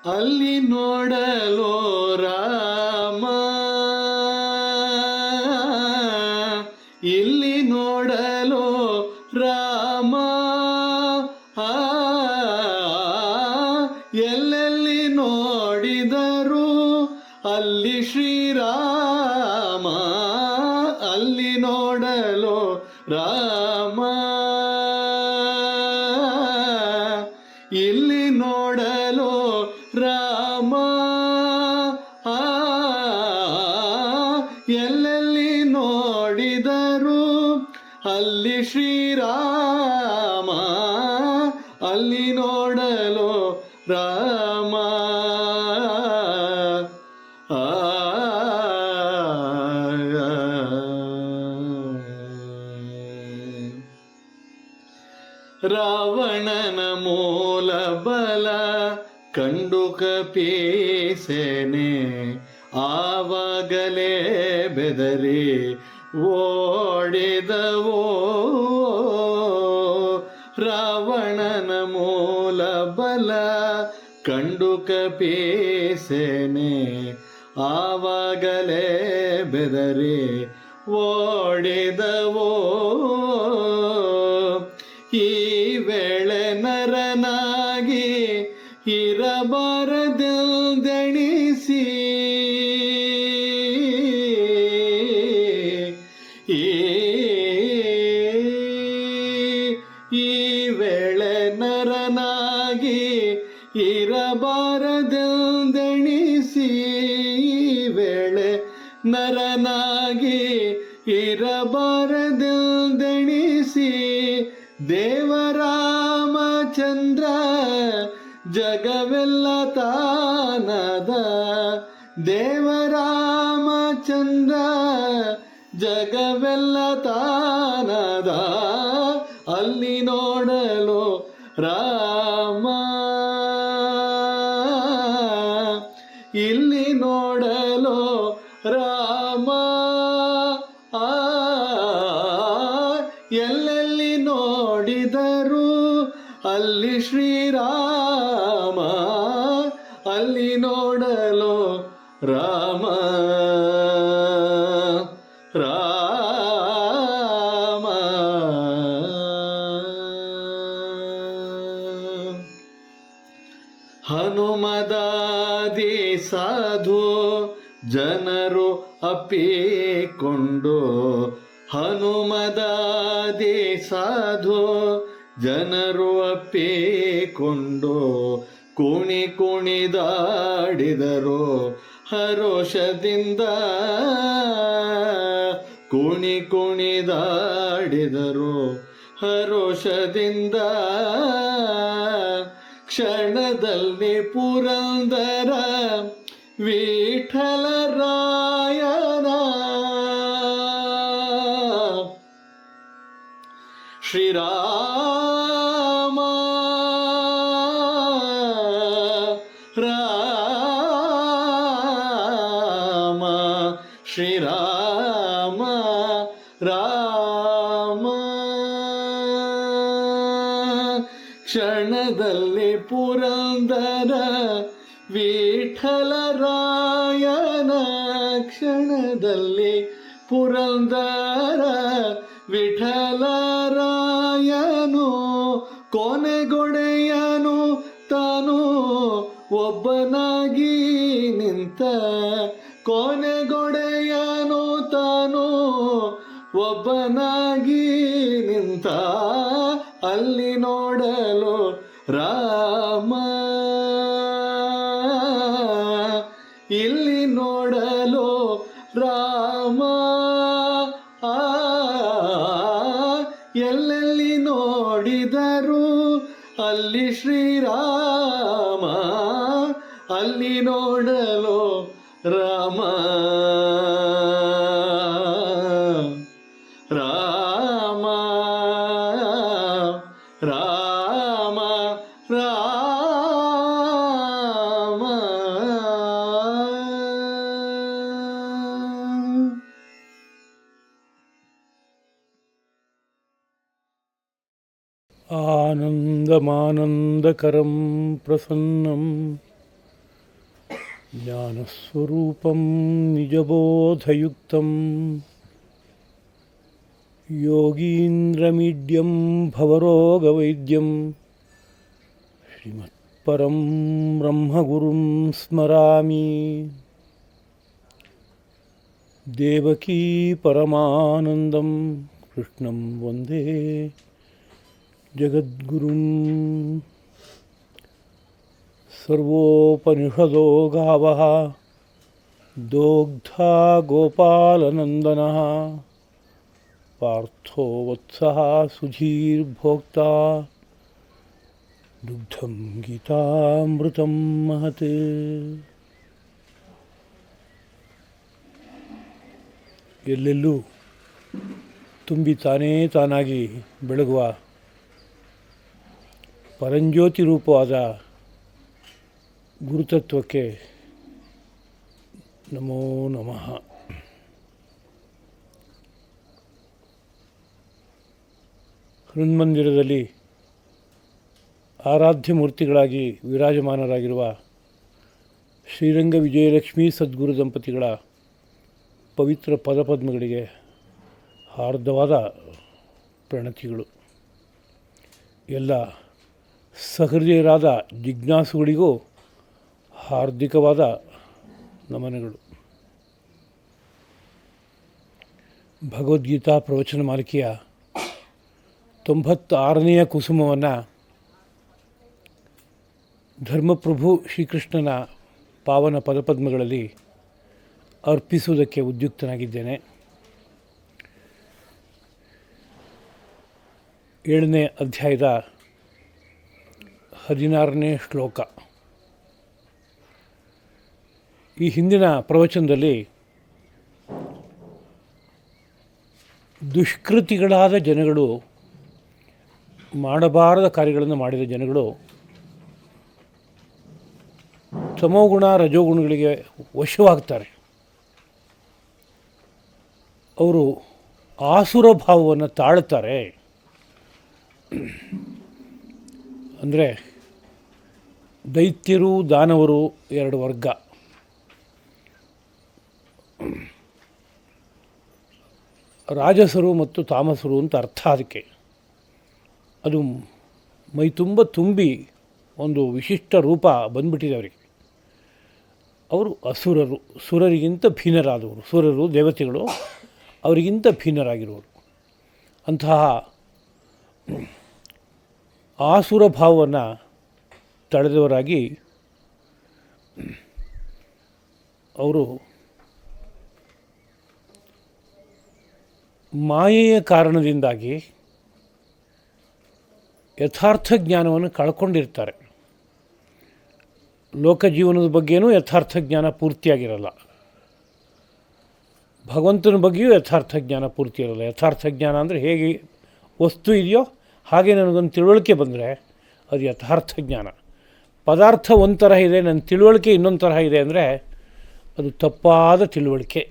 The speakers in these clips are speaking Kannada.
ಅಲ್ಲಿ ನೋಡಲೋ ರಾಮ, ಇಲ್ಲಿ ನೋಡಲೋ ರಾಮ, ಎಲ್ಲೆಲ್ಲಿ ನೋಡಿದರು ಅಲ್ಲಿ ಶ್ರೀರಾಮ, ಅಲ್ಲಿ ನೋಡಲೋ ರಾಮ, ಇಲ್ಲಿ ನೋಡಲೋ ರಾಮ, ಎಲ್ಲೆಲ್ಲಿ ನೋಡಿದರು ಅಲ್ಲಿ ಶ್ರೀರಾಮ, ಅಲ್ಲಿ ನೋಡಲೋ ರಾಮ. ರಾವಣನ ಮೂಲ ಬಲ ಕಂಡು ಕಪೀಸೇನೆ, ಆವಾಗಲೇ ಬೆದರಿ ಓಡಿದವೋ. ರಾವಣನ ಮೂಲ ಬಲ ಕಂಡು ಕಪೀಸೇನೆ, ಆವಾಗಲೇ ಬೆದರಿ ಓಡಿದವೋ. ಈ ವೇಳೆ ನರನಾಗಿ ಇರಬಾರದೆಂದೆಣಿಸಿ, ಈ ವೇಳೆ ನರನಾಗಿ ಇರಬಾರದೆಂದೆಣಿಸಿ, ವೇಳೆ ನರನಾಗಿ ಇರಬಾರದೆಂದೆಣಿಸಿ, ದೇವರಾಮಚಂದ್ರ ಜಗವೆಲ್ಲ ತಾನದ, ದೇವರಾಮಚಂದ್ರ ಜಗವೆಲ್ಲ ತಾನದ, ಅಲ್ಲಿ ನೋಡಲು ರಾಮ, ಇಲ್ಲಿ ನೋಡಲು ರಾಮ, ಎಲ್ಲೆಲ್ಲಿ ನೋಡಿದರು ಅಲ್ಲಿ ಶ್ರೀರಾಮ, ಅಲ್ಲಿ ನೋಡಲು ರಾಮ, ರಾಮ. ಹನುಮದಾದಿ ಸಾಧು ಜನರು ಅಪ್ಪಿಕೊಂಡು, ಹನುಮದಾದಿ ಸಾಧು ಜನರು ಅಪ್ಪಿಕೊಂಡು, ಕುಣಿ ಕುಣಿದಾಡಿದರು ಹರೋಷದಿಂದ, ಕುಣಿ ಕುಣಿದಾಡಿದರು ಹರೋಷದಿಂದ, ಕ್ಷಣದಲ್ಲಿ ಪುರಂದರ ವಿಠಲರಾಯನ ಶ್ರೀರಾಮ, ರಾಮ, ಶ್ರೀರಾಮ, ರಾಮ. ಕ್ಷಣದಲ್ಲಿ ಪುರಂದರ ವಿಠಲರಾಯನ, ಕ್ಷಣದಲ್ಲಿ ಪುರಂದರ ವಿಠಲರಾಯನು, ಕೊನೆಗೊಡೆಯನು ತಾನು ಒಬ್ಬನಾಗಿ ನಿಂತ, ಕೊನೆಗೊಡೆಯನು ತಾನು ಒಬ್ಬನಾಗಿ ನಿಂತ, ಅಲ್ಲಿ ನೋಡಲು ರಾಮ, ಇಲ್ಲಿ ನೋಡಲು ರಾಮ, ಎಲ್ಲೆಲ್ಲಿ ನೋಡಿದರು ಅಲ್ಲಿ ಶ್ರೀರಾಮ, ಅಲ್ಲಿ ನೋಡಲು ರಾಮ, ರಾಮ, ರಾಮ, ರಾಮ. ಆನಂದಮಾನಂದಕರಂ ಪ್ರಸನ್ನಂ ಜ್ಞಾನಸ್ವರೂಪಂ ನಿಜಬೋಧಯುಕ್ತಂ ಯೋಗೀಂದ್ರಮೀಡ್ಯಂ ಭವರೋಗವೈದ್ಯಂ ಶ್ರೀಮತ್ಪರಂ ಬ್ರಹ್ಮಗುರುಂ ಸ್ಮರಾಮಿ. ದೇವಕೀ ಪರಮಾನಂದಂ ಕೃಷ್ಣಂ ವಂದೇ ಜಗದ್ಗುರುಂ. ಸರ್ವೋಪನಿಷದೋ ಗಾವಃ ದೋಗ್ಧಾ ಗೋಪಾಲನಂದನಃ ಪಾರ್ಥೋ ವತ್ಸಃ ಸುಧೀರ್ಭೋಕ್ತಾ ದುಗ್ಧಂ ಗೀತಾಮೃತಂ ಮಹತ್. ಎಲ್ಲೆಲ್ಲೂ ತುಂಬಿ ತಾನೇ ತಾನಾಗಿ ಬೆಳಗುವ ಪರಂಜ್ಯೋತಿ ರೂಪವಾದ ಗುರುತತ್ವಕ್ಕೆ ನಮೋ ನಮಃ. ಹೃನ್ಮಂದಿರದಲ್ಲಿ ಆರಾಧ್ಯ ಮೂರ್ತಿಗಳಾಗಿ ವಿರಾಜಮಾನರಾಗಿರುವ ಶ್ರೀರಂಗ ವಿಜಯಲಕ್ಷ್ಮೀ ಸದ್ಗುರು ದಂಪತಿಗಳ ಪವಿತ್ರ ಪದಪದ್ಮಗಳಿಗೆ ಹಾರ್ದವಾದ ಪ್ರಣತಿಗಳು. ಎಲ್ಲ ಸಹೃದಯರಾದ ಜಿಜ್ಞಾಸುಗಳಿಗೂ ಹಾರ್ದಿಕವಾದ ನಮನಗಳು. ಭಗವದ್ಗೀತಾ ಪ್ರವಚನ ಮಾಲಿಕೆಯ 96ನೆಯ ಕುಸುಮವನ್ನು ಧರ್ಮಪ್ರಭು ಶ್ರೀಕೃಷ್ಣನ ಪಾವನ ಪದಪದ್ಮಗಳಲ್ಲಿ ಅರ್ಪಿಸುವುದಕ್ಕೆ ಉದ್ಯುಕ್ತನಾಗಿದ್ದೇನೆ. 7ನೇ ಅಧ್ಯಾಯದ 16ನೇ ಶ್ಲೋಕ. ಈ ಹಿಂದಿನ ಪ್ರವಚನದಲ್ಲಿ ದುಷ್ಕೃತಿಗಳಾದ ಜನಗಳು, ಮಾಡಬಾರದ ಕಾರ್ಯಗಳನ್ನು ಮಾಡಿದ ಜನಗಳು ತಮೋಗುಣ ರಜೋಗುಣಗಳಿಗೆ ವಶವಾಗ್ತಾರೆ. ಅವರು ಆಸುರ ಭಾವವನ್ನು ತಾಳ್ತಾರೆ. ಅಂದರೆ ದೈತ್ಯರು ದಾನವರು ಎರಡು ವರ್ಗ. ರಾಜಸರು ಮತ್ತು ತಾಮಸರು ಅಂತ ಅರ್ಥ. ಅದಕ್ಕೆ ಅದು ಮೈ ತುಂಬ ತುಂಬಿ ಒಂದು ವಿಶಿಷ್ಟ ರೂಪ ಬಂದ್ಬಿಟ್ಟಿದೆ ಅವರಿಗೆ. ಅವರು ಅಸುರರು, ಸುರರಿಗಿಂತ ಭಿನ್ನರಾದವರು. ಸುರರು ದೇವತೆಗಳು, ಅವರಿಗಿಂತ ಭಿನ್ನರಾಗಿರುವರು. ಅಂತಹ ಆಸುರ ಭಾವವನ್ನು ತಳೆದವರಾಗಿ ಅವರು ಮಾಯೆಯ ಕಾರಣದಿಂದಾಗಿ ಯಥಾರ್ಥ ಜ್ಞಾನವನ್ನು ಕಳ್ಕೊಂಡಿರ್ತಾರೆ. ಲೋಕಜೀವನದ ಬಗ್ಗೆಯೂ ಯಥಾರ್ಥ ಜ್ಞಾನ ಪೂರ್ತಿಯಾಗಿರಲ್ಲ. ಭಗವಂತನ ಬಗ್ಗೆಯೂ ಯಥಾರ್ಥ ಜ್ಞಾನ ಪೂರ್ತಿ ಇರಲ್ಲ. ಯಥಾರ್ಥ ಜ್ಞಾನ ಅಂದರೆ ಹೇಗೆ ವಸ್ತು ಇದೆಯೋ ಹಾಗೆ ನನಗೊಂದು ತಿಳುವಳಿಕೆ ಬಂದರೆ ಅದು ಯಥಾರ್ಥ ಜ್ಞಾನ. ಪದಾರ್ಥ ಒಂದು ತರಹ ಇದೆ, ನನ್ನ ತಿಳುವಳಿಕೆ ಇನ್ನೊಂದು ತರಹ ಇದೆ ಅಂದರೆ ಅದು ತಪ್ಪಾದ ತಿಳುವಳಿಕೆ.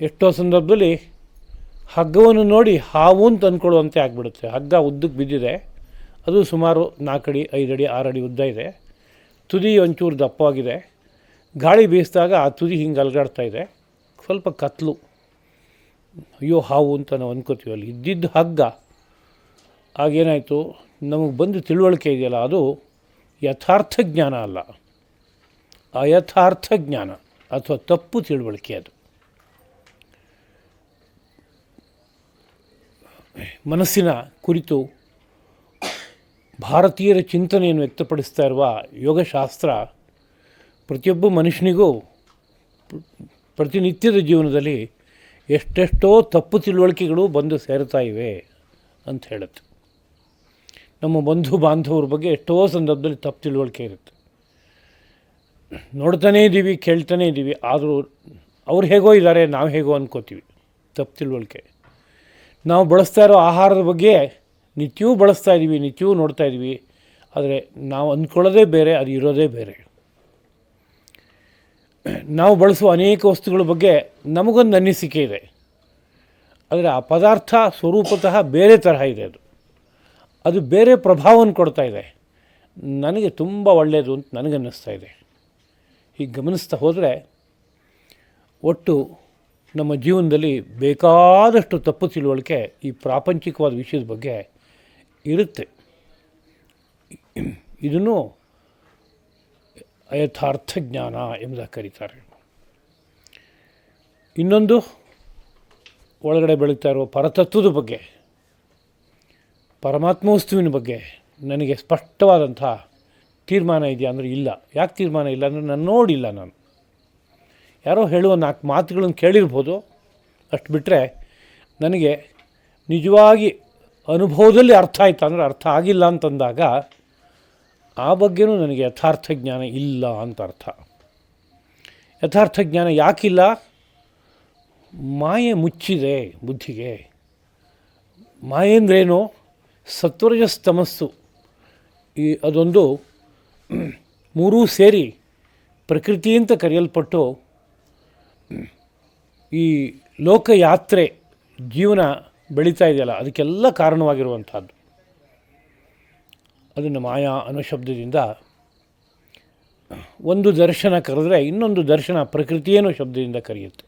ಎಷ್ಟೋ ಸಂದರ್ಭದಲ್ಲಿ ಹಗ್ಗವನ್ನು ನೋಡಿ ಹಾವು ಅಂತ ಅಂದ್ಕೊಳ್ಳುವಂತೆ ಆಗಿಬಿಡುತ್ತೆ. ಹಗ್ಗ ಉದ್ದಕ್ಕೆ ಬಿದ್ದಿದೆ, ಅದು ಸುಮಾರು 4 ಅಡಿ 5 ಅಡಿ 6 ಅಡಿ ಉದ್ದ ಇದೆ, ತುದಿ ಒಂಚೂರು ದಪ್ಪವಾಗಿದೆ. ಗಾಳಿ ಬೀಸಿದಾಗ ಆ ತುದಿ ಹಿಂಗೆ ಅಲ್ಗಾಡ್ತಾ ಇದೆ, ಸ್ವಲ್ಪ ಕತ್ಲು. ಅಯ್ಯೋ ಹಾವು ಅಂತ ನಾವು ಅಂದ್ಕೋತೀವಿ. ಅಲ್ಲಿ ಇದ್ದಿದ್ದು ಹಗ್ಗ. ಆಗೇನಾಯಿತು, ನಮಗೆ ಬಂದು ತಿಳುವಳಿಕೆ ಇದೆಯಲ್ಲ, ಅದು ಯಥಾರ್ಥ ಜ್ಞಾನ ಅಲ್ಲ, ಅಯಥಾರ್ಥ ಜ್ಞಾನ ಅಥವಾ ತಪ್ಪು ತಿಳುವಳಿಕೆ. ಅದು ಮನಸ್ಸಿನ ಕುರಿತು ಭಾರತೀಯರ ಚಿಂತನೆಯನ್ನು ವ್ಯಕ್ತಪಡಿಸ್ತಾ ಇರುವ ಯೋಗಶಾಸ್ತ್ರ ಪ್ರತಿಯೊಬ್ಬ ಮನುಷ್ಯನಿಗೂ ಪ್ರತಿನಿತ್ಯದ ಜೀವನದಲ್ಲಿ ಎಷ್ಟೆಷ್ಟೋ ತಪ್ಪು ತಿಳುವಳಿಕೆಗಳು ಬಂದು ಸೇರ್ತಾ ಇವೆ ಅಂತ ಹೇಳುತ್ತೆ. ನಮ್ಮ ಬಂಧು ಬಾಂಧವ್ರ ಬಗ್ಗೆ ಎಷ್ಟೋ ಸಂದರ್ಭದಲ್ಲಿ ತಪ್ಪು ತಿಳುವಳಿಕೆ ಇರುತ್ತೆ. ನೋಡ್ತಾನೇ ಇದ್ದೀವಿ, ಕೇಳ್ತಾನೇ ಇದ್ದೀವಿ, ಆದರೂ ಅವ್ರು ಹೇಗೋ ಇದ್ದಾರೆ, ನಾವು ಹೇಗೋ ಅಂದ್ಕೋತೀವಿ. ತಪ್ಪು ತಿಳುವಳಿಕೆ. ನಾವು ಬಳಸ್ತಾ ಇರೋ ಆಹಾರದ ಬಗ್ಗೆ ನಿತ್ಯವೂ ಬಳಸ್ತಾ ಇದ್ದೀವಿ, ನಿತ್ಯವೂ ನೋಡ್ತಾ ಇದ್ದೀವಿ, ಆದರೆ ನಾವು ಅಂದ್ಕೊಳ್ಳೋದೇ ಬೇರೆ, ಅದು ಇರೋದೇ ಬೇರೆ. ನಾವು ಬಳಸುವ ಅನೇಕ ವಸ್ತುಗಳ ಬಗ್ಗೆ ನಮಗೊಂದು ಅನಿಸಿಕೆ ಇದೆ, ಆದರೆ ಆ ಪದಾರ್ಥ ಸ್ವರೂಪತಃ ಬೇರೆ ತರಹ ಇದೆ. ಅದು ಬೇರೆ ಪ್ರಭಾವವನ್ನು ಕೊಡ್ತಾ ಇದೆ. ನನಗೆ ತುಂಬ ಒಳ್ಳೆಯದು ಅಂತ ನನಗನ್ನಿಸ್ತಾ ಇದೆ. ಹೀಗೆ ಗಮನಿಸ್ತಾ ಹೋದರೆ ಒಟ್ಟು ನಮ್ಮ ಜೀವನದಲ್ಲಿ ಬೇಕಾದಷ್ಟು ತಪ್ಪು ತಿಳುವಳಿಕೆ ಈ ಪ್ರಾಪಂಚಿಕವಾದ ವಿಷಯದ ಬಗ್ಗೆ ಇರುತ್ತೆ. ಇದನ್ನು ಯಥಾರ್ಥ ಜ್ಞಾನ ಎಂಬುದಾಗಿ ಕರೀತಾರೆ. ಇನ್ನೊಂದು ಒಳಗಡೆ ಬೆಳೀತಾ ಇರುವ ಪರತತ್ವದ ಬಗ್ಗೆ, ಪರಮಾತ್ಮ ವಸ್ತುವಿನ ಬಗ್ಗೆ ನನಗೆ ಸ್ಪಷ್ಟವಾದಂಥ ತೀರ್ಮಾನ ಇದೆಯಾ ಅಂದರೆ ಇಲ್ಲ. ಯಾಕೆ ತೀರ್ಮಾನ ಇಲ್ಲ ಅಂದರೆ ನಾನು ನೋಡಿಲ್ಲ. ನಾನು ಯಾರೋ ಹೇಳುವ 4 ಮಾತುಗಳನ್ನು ಕೇಳಿರ್ಬೋದು, ಅಷ್ಟು ಬಿಟ್ಟರೆ ನನಗೆ ನಿಜವಾಗಿ ಅನುಭವದಲ್ಲಿ ಅರ್ಥ ಆಯ್ತು ಅಂದರೆ ಅರ್ಥ ಆಗಿಲ್ಲ ಅಂತಂದಾಗ ಆ ಬಗ್ಗೆನೂ ನನಗೆ ಯಥಾರ್ಥ ಜ್ಞಾನ ಇಲ್ಲ ಅಂತ ಅರ್ಥ. ಯಥಾರ್ಥ ಜ್ಞಾನ ಯಾಕಿಲ್ಲ? ಮಾಯೆ ಮುಚ್ಚಿದೆ ಬುದ್ಧಿಗೆ. ಮಾಯೆ ಅಂದ್ರೇನು? ಸತ್ವರಜಸ್ತಮಸ್ಸು ಅದೊಂದು ಮೂರೂ ಸೇರಿ ಪ್ರಕೃತಿ ಅಂತ ಕರೆಯಲ್ಪಟ್ಟು ಈ ಲೋಕಯಾತ್ರೆ ಜೀವನ ಬೆಳೀತಾ ಇದೆಯಲ್ಲ, ಅದಕ್ಕೆಲ್ಲ ಕಾರಣವಾಗಿರುವಂಥದ್ದು. ಅದನ್ನು ಮಾಯಾ ಅನ್ನೋ ಶಬ್ದದಿಂದ ಒಂದು ದರ್ಶನ ಕರೆದ್ರೆ ಇನ್ನೊಂದು ದರ್ಶನ ಪ್ರಕೃತಿ ಅನ್ನೋ ಶಬ್ದದಿಂದ ಕರೆಯುತ್ತೆ.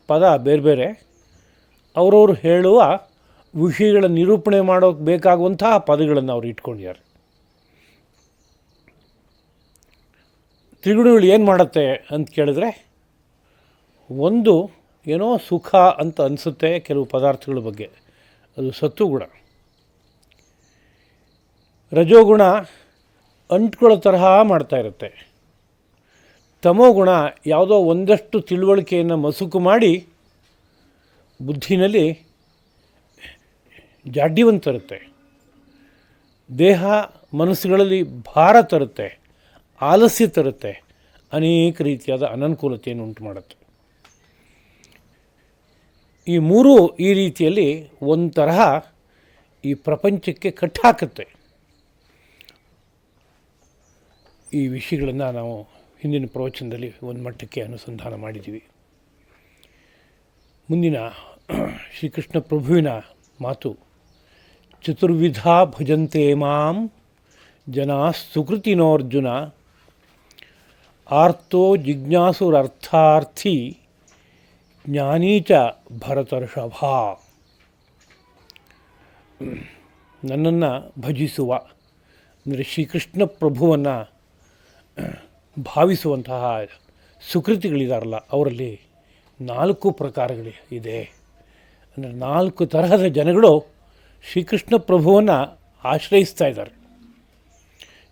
ಪದ ಬೇರೆ ಬೇರೆ, ಅವರವರು ಹೇಳುವ ವಿಷಯಗಳ ನಿರೂಪಣೆ ಮಾಡೋಕ್ಕೆ ಬೇಕಾಗುವಂತಹ ಪದಗಳನ್ನು ಅವರು ಇಟ್ಕೊಂಡಿದ್ದಾರೆ. ತ್ರಿಗುಣಗಳು ಏನು ಮಾಡುತ್ತೆ ಅಂತ ಕೇಳಿದ್ರೆ, ಒಂದು ಏನೋ ಸುಖ ಅಂತ ಅನಿಸುತ್ತೆ ಕೆಲವು ಪದಾರ್ಥಗಳ ಬಗ್ಗೆ, ಅದು ಸತ್ವಗುಣ. ರಜೋಗುಣ ಅಂಟ್ಕೊಳ್ಳೋ ತರಹ ಮಾಡ್ತಾ ಇರುತ್ತೆ. ತಮೋಗುಣ ಯಾವುದೋ ಒಂದಷ್ಟು ತಿಳುವಳಿಕೆಯನ್ನು ಮಸುಕು ಮಾಡಿ ಬುದ್ಧಿನಲ್ಲಿ ಜಾಡ್ಯವನ್ನು ತರುತ್ತೆ. ದೇಹ ಮನಸ್ಸುಗಳಲ್ಲಿ ಭಾರ ತರುತ್ತೆ, ಆಲಸ್ಯ ತರುತ್ತೆ, ಅನೇಕ ರೀತಿಯಾದ ಅನನುಕೂಲತೆಯನ್ನು ಉಂಟು ಮಾಡುತ್ತೆ. ಈ ಮೂರೂ ಈ ರೀತಿಯಲ್ಲಿ ಒಂದು ತರಹ ಈ ಪ್ರಪಂಚಕ್ಕೆ ಕಟ್ಟಾಕತ್ತೆ. ಈ ವಿಷಯಗಳನ್ನು ನಾವು ಹಿಂದಿನ ಪ್ರವಚನದಲ್ಲಿ ಒಂದು ಮಟ್ಟಕ್ಕೆ ಅನುಸಂಧಾನ ಮಾಡಿದ್ದೀವಿ. ಮುಂದಿನ ಶ್ರೀಕೃಷ್ಣ ಪ್ರಭುವಿನ ಮಾತು, ಚತುರ್ವಿಧ ಭಜಂತೆ ಮಾಂ ಜನಾ ಸುಕೃತಿನೋರ್ಜುನ ಆರ್ತೋ ಜಿಜ್ಞಾಸುರರ್ಥಾರ್ಥಿ ಜ್ಞಾನೀ ಚ ಭರತರ್ಷಭ. ನನ್ನನ್ನು ಭಜಿಸುವ ಅಂದರೆ ಶ್ರೀಕೃಷ್ಣ ಪ್ರಭುವನ್ನು ಭಾವಿಸುವಂತಹ ಸುಕೃತಿಗಳಿದಾರಲ್ಲ, ಅವರಲ್ಲಿ 4 ಪ್ರಕಾರಗಳಿದೆ. ಅಂದರೆ 4 ತರಹದ ಜನಗಳು ಶ್ರೀಕೃಷ್ಣ ಪ್ರಭುವನ್ನು ಆಶ್ರಯಿಸ್ತಾ ಇದ್ದಾರೆ.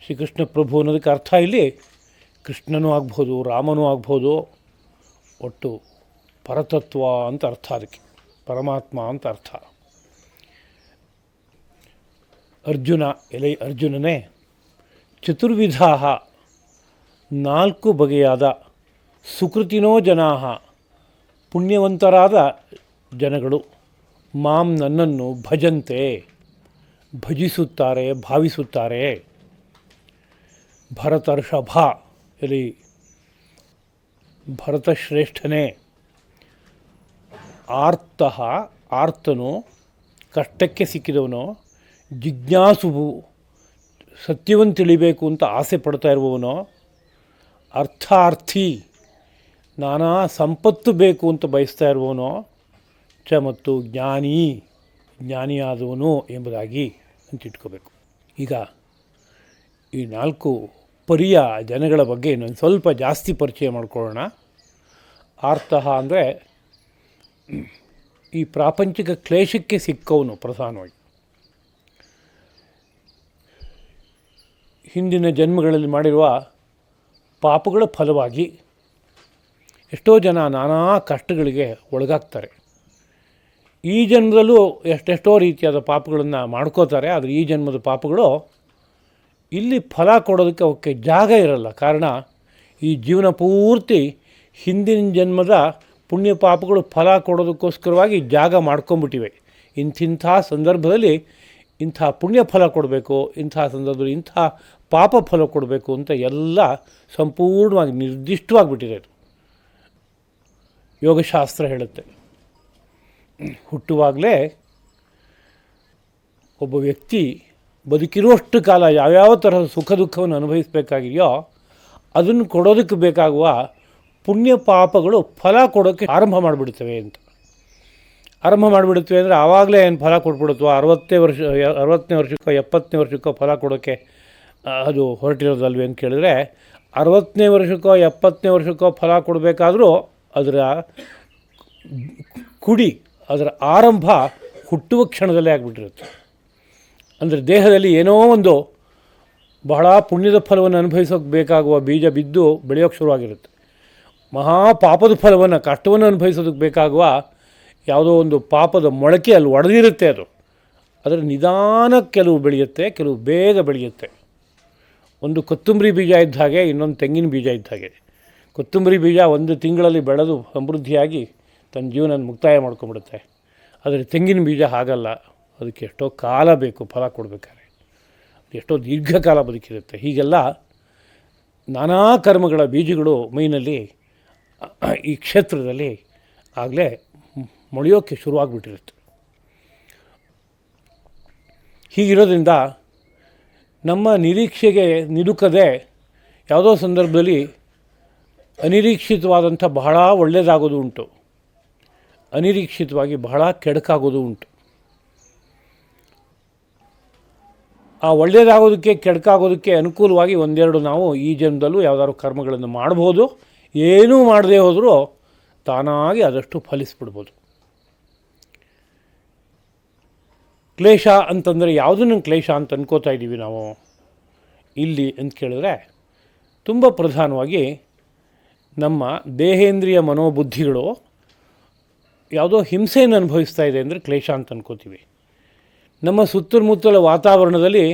ಶ್ರೀಕೃಷ್ಣ ಪ್ರಭು ಅನ್ನೋದಕ್ಕೆ ಅರ್ಥ ಇಲ್ಲಿ ಕೃಷ್ಣನೂ ಆಗ್ಬೋದು, ರಾಮನೂ ಆಗ್ಬೋದು, ಒಟ್ಟು ಪರತತ್ವ ಅಂತ ಅರ್ಥ, ಅದಕ್ಕೆ ಪರಮಾತ್ಮ ಅಂತ ಅರ್ಥ. ಅರ್ಜುನ, ಎಲೆ ಅರ್ಜುನನೇ, ಚತುರ್ವಿಧಾ 4 ಬಗೆಯಾದ ಸುಕೃತಿನೋ ಜನಾ ಪುಣ್ಯವಂತರಾದ ಜನಗಳು ಮಾಂ ನನ್ನನ್ನು ಭಜಂತೆ ಭಜಿಸುತ್ತಾರೆ, ಭಾವಿಸುತ್ತಾರೆ. ಭರತರ್ಷಭ, ಎಲ್ಲಿ ಭರತಶ್ರೇಷ್ಠನೇ, ಆರ್ತಃ ಆರ್ತನು, ಕಷ್ಟಕ್ಕೆ ಸಿಕ್ಕಿದವನು, ಜಿಜ್ಞಾಸುವು ಸತ್ಯವನ್ನು ತಿಳಿಬೇಕು ಅಂತ ಆಸೆ ಪಡ್ತಾ ಇರುವವನು, ಅರ್ಥಾರ್ಥಿ ನಾನಾ ಸಂಪತ್ತು ಬೇಕು ಅಂತ ಬಯಸ್ತಾ ಇರುವವನು, ಚ ಮತ್ತು ಜ್ಞಾನಿ ಜ್ಞಾನಿಯಾದವನು ಎಂಬುದಾಗಿ ಅಂತ ಇಟ್ಕೋಬೇಕು. ಈಗ ಈ 4 ಪರಿಯ ಜನಗಳ ಬಗ್ಗೆ ಇನ್ನೊಂದು ಸ್ವಲ್ಪ ಜಾಸ್ತಿ ಪರಿಚಯ ಮಾಡ್ಕೊಳ್ಳೋಣ. ಆರ್ತಃ ಅಂದರೆ ಈ ಪ್ರಾಪಂಚಿಕ ಕ್ಲೇಶಕ್ಕೆ ಸಿಕ್ಕವನು ಪ್ರಧಾನವಾಗಿ. ಹಿಂದಿನ ಜನ್ಮಗಳಲ್ಲಿ ಮಾಡಿರುವ ಪಾಪಗಳ ಫಲವಾಗಿ ಎಷ್ಟೋ ಜನ ನಾನಾ ಕಷ್ಟಗಳಿಗೆ ಒಳಗಾಗ್ತಾರೆ. ಈ ಜನ್ಮದಲ್ಲೂ ಎಷ್ಟೆಷ್ಟೋ ರೀತಿಯಾದ ಪಾಪಗಳನ್ನು ಮಾಡ್ಕೋತಾರೆ. ಆದರೆ ಈ ಜನ್ಮದ ಪಾಪಗಳು ಇಲ್ಲಿ ಫಲ ಕೊಡೋದಕ್ಕೆ ಅವಕ್ಕೆ ಜಾಗ ಇರಲ್ಲ. ಕಾರಣ, ಈ ಜೀವನ ಪೂರ್ತಿ ಹಿಂದಿನ ಜನ್ಮದ ಪುಣ್ಯ ಪಾಪಗಳು ಫಲ ಕೊಡೋದಕ್ಕೋಸ್ಕರವಾಗಿ ಜಾಗ ಮಾಡ್ಕೊಂಬಿಟ್ಟಿವೆ. ಇಂಥ ಸಂದರ್ಭದಲ್ಲಿ ಇಂಥ ಪುಣ್ಯ ಫಲ ಕೊಡಬೇಕು, ಇಂಥ ಸಂದರ್ಭದಲ್ಲಿ ಇಂಥ ಪಾಪ ಫಲ ಕೊಡಬೇಕು ಅಂತ ಎಲ್ಲ ಸಂಪೂರ್ಣವಾಗಿ ನಿರ್ದಿಷ್ಟವಾಗಿಬಿಟ್ಟಿದೆ. ಯೋಗಶಾಸ್ತ್ರ ಹೇಳುತ್ತೆ, ಹುಟ್ಟುವಾಗಲೇ ಒಬ್ಬ ವ್ಯಕ್ತಿ ಬದುಕಿರುವಷ್ಟು ಕಾಲ ಯಾವ್ಯಾವ ತರಹದ ಸುಖ ದುಃಖವನ್ನು ಅನುಭವಿಸಬೇಕಾಗಿದೆಯೋ ಅದನ್ನು ಕೊಡೋದಕ್ಕೆ ಬೇಕಾಗುವ ಪುಣ್ಯ ಪಾಪಗಳು ಫಲ ಕೊಡೋಕ್ಕೆ ಆರಂಭ ಮಾಡಿಬಿಡ್ತವೆ ಅಂತ. ಆರಂಭ ಮಾಡಿಬಿಡ್ತವೆ ಅಂದರೆ ಆವಾಗಲೇ ಏನು ಫಲ ಕೊಟ್ಬಿಡುತ್ತೋ 60ನೇ ವರ್ಷಕ್ಕೋ 70ನೇ ವರ್ಷಕ್ಕೋ ಫಲ ಕೊಡೋಕ್ಕೆ ಅದು ಹೊರಟಿರೋದಲ್ವೇ ಅಂತ ಕೇಳಿದ್ರೆ 60ನೇ ವರ್ಷಕ್ಕೋ 70ನೇ ವರ್ಷಕ್ಕೋ ಫಲ ಕೊಡಬೇಕಾದ್ರೂ ಅದರ ಅದರ ಆರಂಭ ಹುಟ್ಟುವ ಕ್ಷಣದಲ್ಲೇ ಆಗಿಬಿಟ್ಟಿರುತ್ತೆ. ಅಂದರೆ ದೇಹದಲ್ಲಿ ಏನೋ ಒಂದು ಬಹಳ ಪುಣ್ಯದ ಫಲವನ್ನು ಅನುಭವಿಸೋಕೆ ಬೇಕಾಗುವ ಬೀಜ ಬಿದ್ದು ಬೆಳೆಯೋಕ್ಕೆ ಶುರುವಾಗಿರುತ್ತೆ. ಮಹಾಪಾಪದ ಫಲವನ್ನು ಕಷ್ಟವನ್ನು ಅನುಭವಿಸೋದಕ್ಕೆ ಬೇಕಾಗುವ ಯಾವುದೋ ಒಂದು ಪಾಪದ ಮೊಳಕೆ ಅಲ್ಲಿ ಒಡೆದಿರುತ್ತೆ. ಅದರ ನಿಧಾನ ಕೆಲವು ಬೆಳೆಯುತ್ತೆ, ಕೆಲವು ಬೇಗ ಬೆಳೆಯುತ್ತೆ. ಒಂದು ಕೊತ್ತಂಬರಿ ಬೀಜ ಇದ್ದ ಹಾಗೆ, ಇನ್ನೊಂದು ತೆಂಗಿನ ಬೀಜ ಇದ್ದ ಹಾಗೆ. ಕೊತ್ತಂಬರಿ ಬೀಜ 1 ತಿಂಗಳಲ್ಲಿ ಬೆಳೆದು ಸಮೃದ್ಧಿಯಾಗಿ ತನ್ನ ಜೀವನ ಮುಕ್ತಾಯ ಮಾಡ್ಕೊಂಬಿಡುತ್ತೆ. ಆದರೆ ತೆಂಗಿನ ಬೀಜ ಹಾಗಲ್ಲ, ಅದಕ್ಕೆ ಎಷ್ಟೋ ಕಾಲ ಬೇಕು ಫಲ ಕೊಡಬೇಕಾದ್ರೆ, ಎಷ್ಟೋ ದೀರ್ಘಕಾಲ ಬದುಕಿರುತ್ತೆ. ಹೀಗೆಲ್ಲ ನಾನಾ ಕರ್ಮಗಳ ಬೀಜಗಳು ಮೈನಲ್ಲಿ ಈ ಕ್ಷೇತ್ರದಲ್ಲಿ ಆಗಲೇ ಮೊಳೆಯೋಕ್ಕೆ ಶುರುವಾಗ್ಬಿಟ್ಟಿರುತ್ತೆ. ಹೀಗಿರೋದ್ರಿಂದ ನಮ್ಮ ನಿರೀಕ್ಷೆಗೆ ನಿಲುಕದೆ ಯಾವುದೋ ಸಂದರ್ಭದಲ್ಲಿ ಅನಿರೀಕ್ಷಿತವಾದಂಥ ಬಹಳ ಒಳ್ಳೆಯದಾಗೋದು ಉಂಟು, ಅನಿರೀಕ್ಷಿತವಾಗಿ ಬಹಳ ಕೆಡಕಾಗೋದು ಉಂಟು. ಆ ಒಳ್ಳೆಯದಾಗೋದಕ್ಕೆ ಕೆಡಕಾಗೋದಕ್ಕೆ ಅನುಕೂಲವಾಗಿ ಒಂದೆರಡು ನಾವು ಈ ಜನ್ಮದಲ್ಲೂ ಯಾವುದಾದ್ರು ಕರ್ಮಗಳನ್ನು ಮಾಡ್ಬೋದು. ಏನೂ ಮಾಡದೇ ಹೋದರೂ ತಾನಾಗಿ ಆದಷ್ಟು ಫಲಿಸ್ಬಿಡ್ಬೋದು. ಕ್ಲೇಶ ಅಂತಂದರೆ ಯಾವುದನ್ನು ಕ್ಲೇಶ ಅಂತ ಅನ್ಕೋತಾ ಇದ್ದೀವಿ ನಾವು ಇಲ್ಲಿ ಅಂತ ಕೇಳಿದ್ರೆ, ತುಂಬ ಪ್ರಧಾನವಾಗಿ ನಮ್ಮ ದೇಹೇಂದ್ರಿಯ ಮನೋಬುದ್ಧಿಗಳು ಯಾವುದೋ ಹಿಂಸೆಯನ್ನು ಅನುಭವಿಸ್ತಾ ಇದೆ ಅಂದರೆ ಕ್ಲೇಶ ಅಂತ ಅನ್ಕೋತೀವಿ. ನಮ್ಮ ಸುತ್ತಮುತ್ತಲ ವಾತಾವರಣದಲ್ಲಿ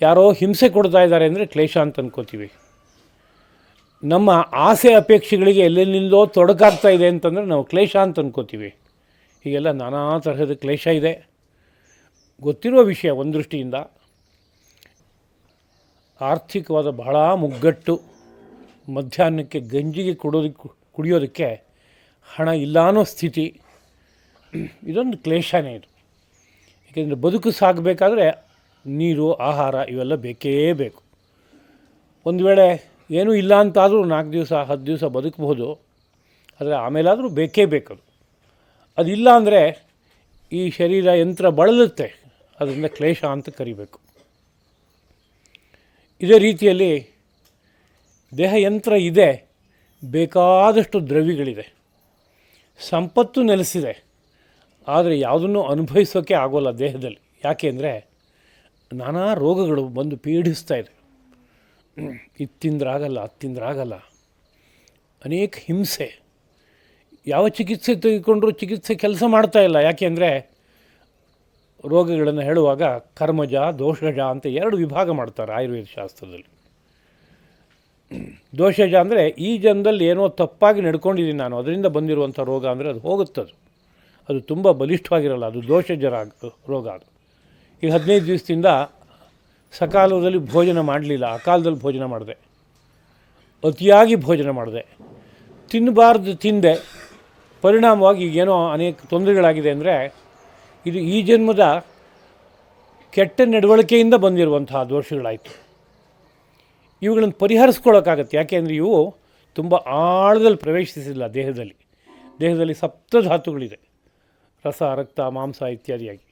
ಯಾರೋ ಹಿಂಸೆ ಕೊಡ್ತಾ ಇದ್ದಾರೆ ಅಂದರೆ ಕ್ಲೇಶ ಅಂತ ಅನ್ಕೋತೀವಿ. ನಮ್ಮ ಆಸೆ ಅಪೇಕ್ಷೆಗಳಿಗೆ ಎಲ್ಲೆಲ್ಲಿಂದೋ ತೊಡಕಾಗ್ತಾ ಇದೆ ಅಂತಂದರೆ ನಾವು ಕ್ಲೇಶ ಅಂತ ಅನ್ಕೋತೀವಿ. ಹೀಗೆಲ್ಲ ನಾನಾ ತರಹದ ಕ್ಲೇಶ ಇದೆ, ಗೊತ್ತಿರುವ ವಿಷಯ. ಒಂದು ದೃಷ್ಟಿಯಿಂದ ಆರ್ಥಿಕವಾದ ಬಹಳ ಮುಗ್ಗಟ್ಟು, ಮಧ್ಯಾಹ್ನಕ್ಕೆ ಗಂಜಿಗೆ ಕುಡಿಯೋದಕ್ಕೆ ಹಣ ಇಲ್ಲ ಅನ್ನೋ ಸ್ಥಿತಿ, ಇದೊಂದು ಕ್ಲೇಶನೇ ಇದು. ಏಕೆಂದರೆ ಬದುಕು ಸಾಗಬೇಕಾದ್ರೆ ನೀರು, ಆಹಾರ ಇವೆಲ್ಲ ಬೇಕೇ ಬೇಕು. ಒಂದು ವೇಳೆ ಏನೂ ಇಲ್ಲ ಅಂತಾದರೂ 4 ದಿವಸ 10 ದಿವಸ ಬದುಕಬಹುದು, ಆದರೆ ಆಮೇಲಾದರೂ ಬೇಕೇ ಬೇಕದು. ಅದಿಲ್ಲ ಅಂದರೆ ಈ ಶರೀರ ಯಂತ್ರ ಬಳಲುತ್ತೆ, ಅದರಿಂದ ಕ್ಲೇಶ ಅಂತ ಕರಿಬೇಕು. ಇದೇ ರೀತಿಯಲ್ಲಿ ದೇಹ ಯಂತ್ರ ಇದೆ, ಬೇಕಾದಷ್ಟು ದ್ರವ್ಯಗಳಿದೆ, ಸಂಪತ್ತು ನೆಲೆಸಿದೆ, ಆದರೆ ಯಾವುದನ್ನು ಅನುಭವಿಸೋಕ್ಕೆ ಆಗೋಲ್ಲ ದೇಹದಲ್ಲಿ. ಯಾಕೆ ಅಂದರೆ ನಾನಾ ರೋಗಗಳು ಬಂದು ಪೀಡಿಸ್ತಾ ಇದೆ. ಇದು ತಿಂದ್ರಾಗಲ್ಲ, ಅದು ತಿಂದ್ರಾಗಲ್ಲ, ಅನೇಕ ಹಿಂಸೆ. ಯಾವ ಚಿಕಿತ್ಸೆ ತೆಗೆದುಕೊಂಡ್ರೂ ಚಿಕಿತ್ಸೆ ಕೆಲಸ ಮಾಡ್ತಾ ಇಲ್ಲ. ಯಾಕೆ ಅಂದರೆ ರೋಗಗಳನ್ನು ಹೇಳುವಾಗ ಕರ್ಮಜ, ದೋಷಜ ಅಂತ 2 ವಿಭಾಗ ಮಾಡ್ತಾರೆ ಆಯುರ್ವೇದ ಶಾಸ್ತ್ರದಲ್ಲಿ. ದೋಷಜ ಅಂದರೆ ಈ ಜನ್ಮದಲ್ಲಿ ಏನೋ ತಪ್ಪಾಗಿ ನಡ್ಕೊಂಡಿದ್ದೀನಿ ನಾನು, ಅದರಿಂದ ಬಂದಿರುವಂಥ ರೋಗ ಅಂದರೆ ಅದು ಹೋಗುತ್ತದು, ಅದು ತುಂಬ ಬಲಿಷ್ಠವಾಗಿರಲ್ಲ, ಅದು ದೋಷಜ ರೋಗ. ಅದು ಈಗ 15 ದಿವಸದಿಂದ ಸಕಾಲದಲ್ಲಿ ಭೋಜನ ಮಾಡಲಿಲ್ಲ, ಅಕಾಲದಲ್ಲಿ ಭೋಜನ ಮಾಡಿದೆ, ಅತಿಯಾಗಿ ಭೋಜನ ಮಾಡಿದೆ, ತಿನ್ನಬಾರ್ದು ತಿಂದೆ, ಪರಿಣಾಮವಾಗಿ ಈಗೇನೋ ಅನೇಕ ತೊಂದರೆಗಳಾಗಿದೆ ಅಂದರೆ ಇದು ಈ ಜನ್ಮದ ಕೆಟ್ಟ ನಡವಳಿಕೆಯಿಂದ ಬಂದಿರುವಂತಹ ದೋಷಗಳಾಯಿತು. ಇವುಗಳನ್ನು ಪರಿಹರಿಸ್ಕೊಳ್ಳೋಕ್ಕಾಗತ್ತೆ. ಯಾಕೆಂದರೆ ಇವು ತುಂಬ ಆಳದಲ್ಲಿ ಪ್ರವೇಶಿಸಿಲ್ಲ ದೇಹದಲ್ಲಿ ಸಪ್ತಧಾತುಗಳಿದೆ, ರಸ, ರಕ್ತ, ಮಾಂಸ ಇತ್ಯಾದಿಯಾಗಿ.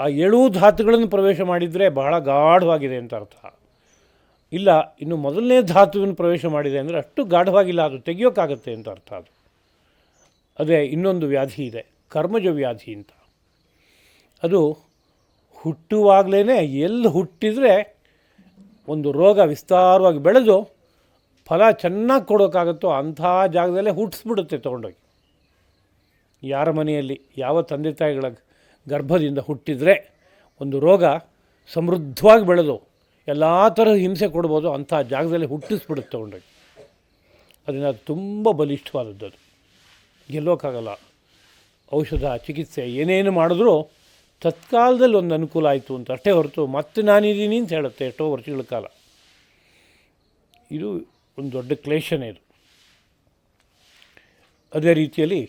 ಆ 7 ಧಾತುಗಳನ್ನು ಪ್ರವೇಶ ಮಾಡಿದರೆ ಬಹಳ ಗಾಢವಾಗಿದೆ ಅಂತ ಅರ್ಥ. ಇಲ್ಲ, ಇನ್ನು ಮೊದಲನೇ ಧಾತುವನ್ನು ಪ್ರವೇಶ ಮಾಡಿದೆ ಅಂದರೆ ಅಷ್ಟು ಗಾಢವಾಗಿಲ್ಲ, ಅದು ತೆಗಿಯೋಕ್ಕಾಗತ್ತೆ ಅಂತ ಅರ್ಥ. ಅದೇ ಇನ್ನೊಂದು ವ್ಯಾಧಿ ಇದೆ, ಕರ್ಮಜ ವ್ಯಾಧಿ ಅಂತ. ಅದು ಹುಟ್ಟುವಾಗಲೇ ಎಲ್ಲಿ ಹುಟ್ಟಿದರೆ ಒಂದು ರೋಗ ವಿಸ್ತಾರವಾಗಿ ಬೆಳೆದು ಫಲ ಚೆನ್ನಾಗಿ ಕೊಡೋಕ್ಕಾಗುತ್ತೋ ಅಂಥ ಜಾಗದಲ್ಲೇ ಹುಟ್ಟಿಸ್ಬಿಡುತ್ತೆ ತೊಗೊಂಡೋಗಿ. ಯಾರ ಮನೆಯಲ್ಲಿ ಯಾವ ತಂದೆ ತಾಯಿಗಳ ಗರ್ಭದಿಂದ ಹುಟ್ಟಿದರೆ ಒಂದು ರೋಗ ಸಮೃದ್ಧವಾಗಿ ಬೆಳೆದು ಎಲ್ಲ ಥರದ ಹಿಂಸೆ ಕೊಡ್ಬೋದು, ಅಂಥ ಜಾಗದಲ್ಲಿ ಹುಟ್ಟಿಸ್ಬಿಡುತ್ತೆ ತೊಗೊಂಡೋಗಿ. ಅದರಿಂದ ಅದು ತುಂಬ ಬಲಿಷ್ಠವಾದದ್ದು, ಅದು ಗೆಲ್ಲೋಕ್ಕಾಗಲ್ಲ. ಔಷಧ, ಚಿಕಿತ್ಸೆ ಏನೇನು ಮಾಡಿದ್ರೂ ತತ್ಕಾಲದಲ್ಲಿ ಒಂದು ಅನುಕೂಲ ಆಯಿತು ಅಂತ ಅಷ್ಟೇ ಹೊರತು ಮತ್ತೆ ನಾನಿದ್ದೀನಿ ಅಂತ ಹೇಳುತ್ತೆ ಎಷ್ಟೋ ವರ್ಷಗಳ ಕಾಲ. ಇದು ಒಂದು ದೊಡ್ಡ ಕ್ಲೇಶನೇ ಇದು. ಅದೇ ರೀತಿಯಲ್ಲಿ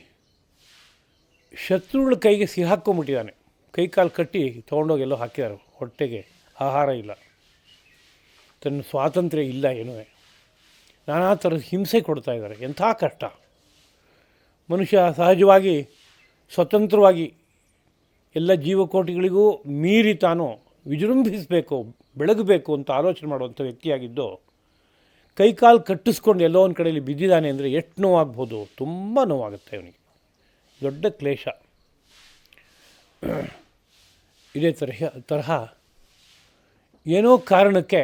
ಶತ್ರುಗಳ ಕೈಗೆ ಸಿಹಾಕ್ಕೊಂಬಿಟ್ಟಿದ್ದಾನೆ, ಕೈ ಕಾಲು ಕಟ್ಟಿ ತೊಗೊಂಡೋಗಿ ಎಲ್ಲೋ ಹಾಕಿದ್ದಾರೆ, ಹೊಟ್ಟೆಗೆ ಆಹಾರ ಇಲ್ಲ, ತನ್ನ ಸ್ವಾತಂತ್ರ್ಯ ಇಲ್ಲ ಏನೂ. ನಾನಾ ಥರದ ಹಿಂಸೆ ಕೊಡ್ತಾ ಇದ್ದಾರೆ. ಎಂಥ ಕಷ್ಟ. ಮನುಷ್ಯ ಸಹಜವಾಗಿ ಸ್ವತಂತ್ರವಾಗಿ ಎಲ್ಲ ಜೀವಕೋಟಿಗಳಿಗೂ ಮೀರಿ ತಾನು ವಿಜೃಂಭಿಸಬೇಕು, ಬೆಳಗಬೇಕು ಅಂತ ಆಲೋಚನೆ ಮಾಡುವಂಥ ವ್ಯಕ್ತಿಯಾಗಿದ್ದು ಕೈಕಾಲು ಕಟ್ಟಿಸ್ಕೊಂಡು ಎಲ್ಲೋ ಒಂದು ಕಡೆಯಲ್ಲಿ ಬಿದ್ದಿದ್ದಾನೆ ಅಂದರೆ ಎಷ್ಟು ನೋವಾಗ್ಬೋದು. ತುಂಬ ನೋವಾಗುತ್ತೆ ಅವನಿಗೆ. ದೊಡ್ಡ ಕ್ಲೇಶ. ಇದೇ ತರಹ ಏನೋ ಕಾರಣಕ್ಕೆ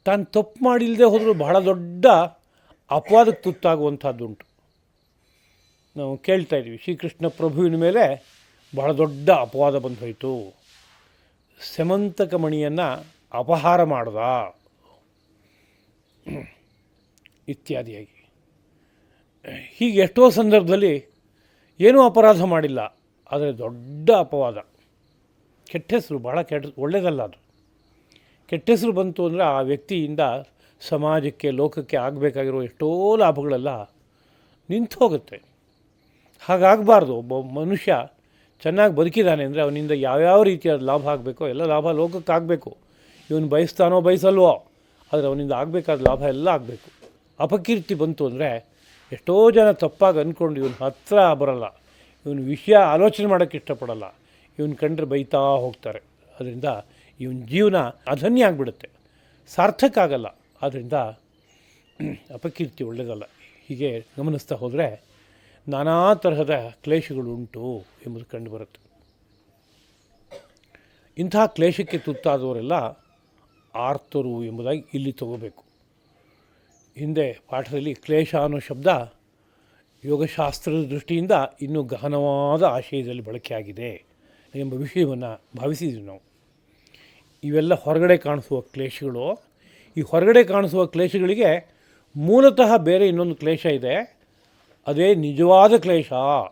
ತಾನು ತಪ್ಪು ಮಾಡಿಲ್ಲದೆ ಹೋದರೂ ಬಹಳ ದೊಡ್ಡ ಅಪವಾದಕ್ಕೆ ತುತ್ತಾಗುವಂಥದ್ದುಂಟು. ನಾವು ಕೇಳ್ತಾ ಇದ್ವಿ, ಶ್ರೀಕೃಷ್ಣ ಪ್ರಭುವಿನ ಮೇಲೆ ಬಹಳ ದೊಡ್ಡ ಅಪವಾದ ಬಂದು ಹೋಯಿತು, ಸೆಮಂತಕ ಮಣಿಯನ್ನು ಅಪಹಾರ ಮಾಡ್ದ ಇತ್ಯಾದಿಯಾಗಿ. ಹೀಗೆ ಎಷ್ಟೋ ಸಂದರ್ಭದಲ್ಲಿ ಏನೂ ಅಪರಾಧ ಮಾಡಿಲ್ಲ, ಆದರೆ ದೊಡ್ಡ ಅಪವಾದ, ಕೆಟ್ಟ ಹೆಸರು, ಭಾಳ ಒಳ್ಳೆಯದಲ್ಲ ಅದು. ಕೆಟ್ಟ ಹೆಸರು ಬಂತು ಅಂದರೆ ಆ ವ್ಯಕ್ತಿಯಿಂದ ಸಮಾಜಕ್ಕೆ, ಲೋಕಕ್ಕೆ ಆಗಬೇಕಾಗಿರೋ ಎಷ್ಟೋ ಲಾಭಗಳೆಲ್ಲ ನಿಂತು ಹೋಗುತ್ತೆ. ಹಾಗಾಗಬಾರ್ದು. ಒಬ್ಬ ಮನುಷ್ಯ ಚೆನ್ನಾಗಿ ಬದುಕಿದ್ದಾನೆ ಅಂದರೆ ಅವನಿಂದ ಯಾವ್ಯಾವ ರೀತಿಯಾದ ಲಾಭ ಆಗಬೇಕೋ ಎಲ್ಲ ಲಾಭ ಲೋಕಕ್ಕೆ ಆಗಬೇಕು. ಇವನು ಬಯಸ್ತಾನೋ ಬಯಸಲ್ವೋ, ಆದರೆ ಅವನಿಂದ ಆಗಬೇಕಾದ ಲಾಭ ಎಲ್ಲ ಆಗಬೇಕು. ಅಪಕೀರ್ತಿ ಬಂತು ಅಂದರೆ ಎಷ್ಟೋ ಜನ ತಪ್ಪಾಗಿ ಅಂದ್ಕೊಂಡು ಇವನು ಹತ್ತಿರ ಬರಲ್ಲ, ಇವನು ವಿಷಯ ಆಲೋಚನೆ ಮಾಡೋಕ್ಕೆ ಇಷ್ಟಪಡಲ್ಲ, ಇವನು ಕಂಡ್ರೆ ಬೈತಾ ಹೋಗ್ತಾರೆ. ಅದರಿಂದ ಇವನ ಜೀವನ ಅಧನ್ಯ ಆಗಿಬಿಡುತ್ತೆ, ಸಾರ್ಥಕ ಆಗಲ್ಲ. ಆದ್ದರಿಂದ ಅಪಕೀರ್ತಿ ಒಳ್ಳೆಯದಲ್ಲ. ಹೀಗೆ ಗಮನಿಸ್ತಾ ಹೋದರೆ ನಾನಾ ತರಹದ ಕ್ಲೇಶಗಳುಂಟು ಎಂಬುದು ಕಂಡುಬರುತ್ತೆ. ಇಂತಹ ಕ್ಲೇಶಕ್ಕೆ ತುತ್ತಾದವರೆಲ್ಲ ಆರ್ತರು ಎಂಬುದಾಗಿ ಇಲ್ಲಿ ತಗೋಬೇಕು. ಹಿಂದೆ ಪಾಠದಲ್ಲಿ ಕ್ಲೇಶ ಅನ್ನೋ ಶಬ್ದ ಯೋಗಶಾಸ್ತ್ರದ ದೃಷ್ಟಿಯಿಂದ ಇನ್ನೂ ಗಹನವಾದ ಆಶಯದಲ್ಲಿ ಬಳಕೆಯಾಗಿದೆ ಎಂಬ ವಿಷಯವನ್ನು ಭಾವಿಸಿದ್ವಿ ನಾವು. ಇವೆಲ್ಲ ಹೊರಗಡೆ ಕಾಣಿಸುವ ಕ್ಲೇಶಗಳು. ಈ ಹೊರಗಡೆ ಕಾಣಿಸುವ ಕ್ಲೇಶಗಳಿಗೆ ಮೂಲತಃ ಬೇರೆ ಇನ್ನೊಂದು ಕ್ಲೇಶ ಇದೆ, ಅದೇ ನಿಜವಾದ ಕ್ಲೇಶ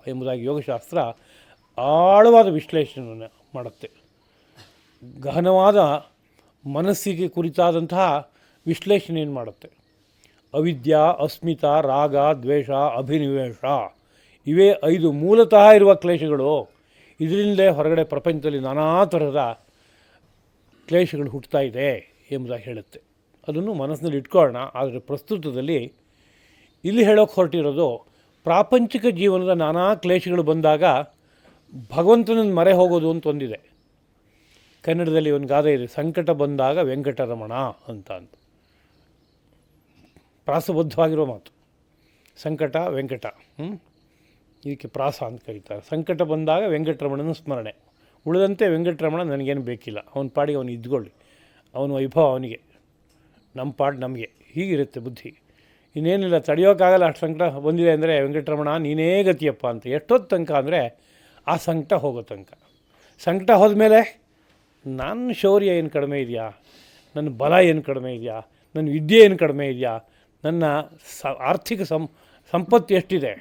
ಎಂಬುದಾಗಿ ಯೋಗಶಾಸ್ತ್ರ ಆಳವಾದ ವಿಶ್ಲೇಷಣೆಯನ್ನು ಮಾಡುತ್ತೆ. ಗಹನವಾದ ಮನಸ್ಸಿಗೆ ಕುರಿತಾದಂತಹ ವಿಶ್ಲೇಷಣೆಯನ್ನು ಮಾಡುತ್ತೆ. ಅವಿದ್ಯಾ, ಅಸ್ಮಿತಾ, ರಾಗ, ದ್ವೇಷ, ಅಭಿನಿವೇಶ ಇವೇ 5 ಮೂಲತಃ ಇರುವ ಕ್ಲೇಶಗಳು. ಇದರಿಂದಲೇ ಹೊರಗಡೆ ಪ್ರಪಂಚದಲ್ಲಿ ನಾನಾ ತರಹದ ಕ್ಲೇಶಗಳು ಹುಟ್ಟುತ್ತಾ ಇದೆ ಎಂಬುದಾಗಿ ಹೇಳುತ್ತೆ. ಅದನ್ನು ಮನಸ್ಸಿನಲ್ಲಿ ಇಟ್ಕೊಳ್ಳೋಣ. ಆದರೆ ಪ್ರಸ್ತುತದಲ್ಲಿ ಇಲ್ಲಿ ಹೇಳೋಕ್ಕೆ ಹೊರಟಿರೋದು ಪ್ರಾಪಂಚಿಕ ಜೀವನದ ನಾನಾ ಕ್ಲೇಶಗಳು ಬಂದಾಗ ಭಗವಂತನನ್ನು ಮರೆ ಹೋಗೋದು ಅಂತ ಒಂದಿದೆ. ಕನ್ನಡದಲ್ಲಿ ಒಂದು ಗಾದೆ ಇದೆ, ಸಂಕಟ ಬಂದಾಗ ವೆಂಕಟರಮಣ ಅಂತ. ಪ್ರಾಸಬದ್ಧವಾಗಿರೋ ಮಾತು. ಸಂಕಟ ವೆಂಕಟ, ಇದಕ್ಕೆ ಪ್ರಾಸ ಅಂತ ಕರೀತಾರೆ. ಸಂಕಟ ಬಂದಾಗ ವೆಂಕಟರಮಣನ ಸ್ಮರಣೆ, ಉಳಿದಂತೆ ವೆಂಕಟರಮಣ ನನಗೇನು ಬೇಕಿಲ್ಲ, ಅವನ ಪಾಡಿಗೆ ಅವನು ಇದ್ಕೊಳ್ಳಿ, ಅವನ ವೈಭವ ಅವನಿಗೆ, ನಮ್ಮ ಪಾಡು ನಮಗೆ. ಹೀಗಿರುತ್ತೆ ಬುದ್ಧಿ. ಇನ್ನೇನಿಲ್ಲ, ತಡೆಯೋಕ್ಕಾಗಲ್ಲ, ಅಷ್ಟು ಸಂಕಟ ಬಂದಿದೆ ಅಂದರೆ ವೆಂಕಟರಮಣ ನೀನೇ ಗತಿಯಪ್ಪ ಅಂತ. ಎಷ್ಟೊತ್ತು ತನಕ ಅಂದರೆ ಆ ಸಂಕಟ ಹೋಗೋ ತನಕ. ಸಂಕಟ ಹೋದ್ಮೇಲೆ ನನ್ನ ಶೌರ್ಯ ಏನು ಕಡಿಮೆ ಇದೆಯಾ, ನನ್ನ ಬಲ ಏನು ಕಡಿಮೆ ಇದೆಯಾ, ನನ್ನ ವಿದ್ಯೆ ಏನು ಕಡಿಮೆ ಇದೆಯಾ, ನನ್ನ ಆರ್ಥಿಕ ಸಂಪತ್ತು ಎಷ್ಟಿದೆ,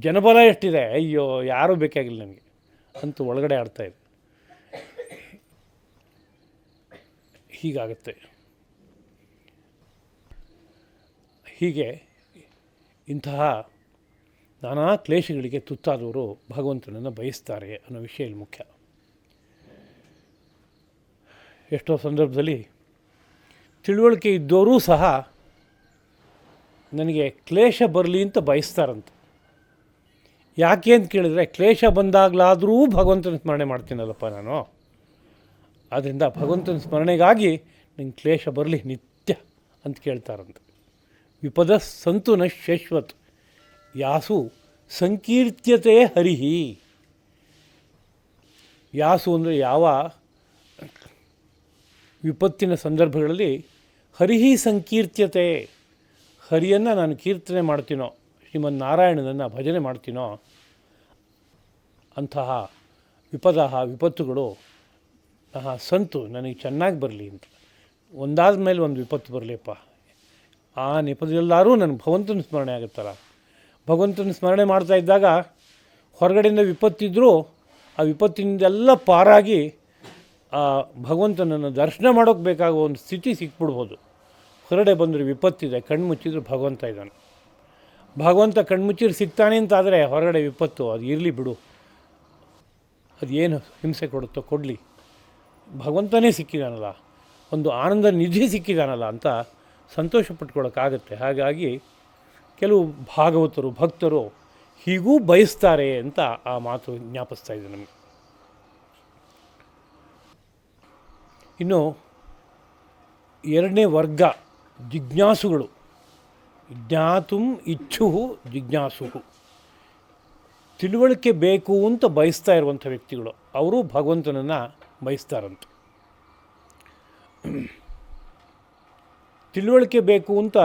ಜನಬಲ ಎಷ್ಟಿದೆ, ಅಯ್ಯೋ ಯಾರೂ ಬೇಕಾಗಿಲ್ಲ ನನಗೆ ಅಂತೂ ಒಳಗಡೆ ಆಡ್ತಾಯಿದೆ. ಹೀಗಾಗುತ್ತೆ. ಹೀಗೆ ಇಂತಹ ನಾನಾ ಕ್ಲೇಶಗಳಿಗೆ ತುತ್ತಾದವರು ಭಗವಂತನನ್ನು ಬಯಸ್ತಾರೆ ಅನ್ನೋ ವಿಷಯ ಇಲ್ಲಿ ಮುಖ್ಯ. ಎಷ್ಟೋ ಸಂದರ್ಭದಲ್ಲಿ ತಿಳುವಳಿಕೆ ಇದ್ದವರೂ ಸಹ ನನಗೆ ಕ್ಲೇಶ ಬರಲಿ ಅಂತ ಬಯಸ್ತಾರಂತೆ. ಯಾಕೆ ಅಂತ ಕೇಳಿದರೆ, ಕ್ಲೇಶ ಬಂದಾಗಲಾದರೂ ಭಗವಂತನ ಸ್ಮರಣೆ ಮಾಡ್ತೀನಲ್ಲಪ್ಪ ನಾನು, ಆದ್ದರಿಂದ ಭಗವಂತನ ಸ್ಮರಣೆಗಾಗಿ ನಂಗೆ ಕ್ಲೇಶ ಬರಲಿ ನಿತ್ಯ ಅಂತ ಕೇಳ್ತಾರಂತೆ. ವಿಪದ ಸಂತು ನ ಶಶ್ವತ್ ಯಾಸು ಸಂಕೀರ್ತ್ಯತೆ ಹರಿಹಿ. ಯಾಸು ಅಂದರೆ ಯಾವ ವಿಪತ್ತಿನ ಸಂದರ್ಭಗಳಲ್ಲಿ ಹರಿಹಿ ಸಂಕೀರ್ತ್ಯತೆ, ಹರಿಯನ್ನು ನಾನು ಕೀರ್ತನೆ ಮಾಡ್ತೀನೋ, ಶ್ರೀಮನ್ನಾರಾಯಣನನ್ನು ಭಜನೆ ಮಾಡ್ತೀನೋ, ಅಂತಹ ವಿಪತ್ತುಗಳು ಸಂತು ನನಗೆ ಚೆನ್ನಾಗಿ ಬರಲಿ ಅಂತ. ಒಂದಾದ ಮೇಲೆ ಒಂದು ವಿಪತ್ತು ಬರಲಿಪ್ಪ, ಆ ನೆಪದಲ್ಲಾರೂ ನನಗೆ ಭಗವಂತನ ಸ್ಮರಣೆ ಆಗುತ್ತಲ್ಲ. ಭಗವಂತನ ಸ್ಮರಣೆ ಮಾಡ್ತಾ ಇದ್ದಾಗ ಹೊರಗಡೆಯಿಂದ ವಿಪತ್ತಿದ್ದರೂ ಆ ವಿಪತ್ತಿನಿಂದೆಲ್ಲ ಪಾರಾಗಿ ಆ ಭಗವಂತನನ್ನು ದರ್ಶನ ಮಾಡೋಕ್ಕೆ ಬೇಕಾಗುವ ಒಂದು ಸ್ಥಿತಿ ಸಿಕ್ಬಿಡ್ಬೋದು. ಹೊರಗಡೆ ಬಂದರೆ ವಿಪತ್ತಿದೆ, ಕಣ್ಮುಚ್ಚಿದ್ರೆ ಭಗವಂತ ಇದ್ದಾನೆ. ಭಗವಂತ ಕಣ್ಮುಚ್ಚಿದ್ರೆ ಸಿಗ್ತಾನೆ ಅಂತಾದರೆ ಹೊರಗಡೆ ವಿಪತ್ತು ಅದು ಇರಲಿ ಬಿಡು, ಅದು ಏನು ಹಿಂಸೆ ಕೊಡುತ್ತೋ ಕೊಡಲಿ, ಭಗವಂತನೇ ಸಿಕ್ಕಿದಾನಲ್ಲ, ಒಂದು ಆನಂದ ನಿಧಿ ಸಿಕ್ಕಿದಾನಲ್ಲ ಅಂತ ಸಂತೋಷ ಪಟ್ಕೊಳ್ಳೋಕ್ಕಾಗತ್ತೆ. ಹಾಗಾಗಿ ಕೆಲವು ಭಾಗವತರು ಭಕ್ತರು ಹೀಗೂ ಬಯಸ್ತಾರೆ ಅಂತ ಆ ಮಾತು ಜ್ಞಾಪಿಸ್ತಾ ಇದೆ ನಮಗೆ. ಇನ್ನು ಎರಡನೇ ವರ್ಗ ಜಿಜ್ಞಾಸುಗಳು, ಜ್ಞಾತುಂ ಇಚ್ಛು ಜಿಜ್ಞಾಸು, ತಿಳುವಳಿಕೆ ಬೇಕು ಅಂತ ಬಯಸ್ತಾ ಇರುವಂಥ ವ್ಯಕ್ತಿಗಳು, ಅವರು ಭಗವಂತನನ್ನು ಬಯಸ್ತಾರಂತೆ. ತಿಳುವಳಿಕೆ ಬೇಕು ಅಂತ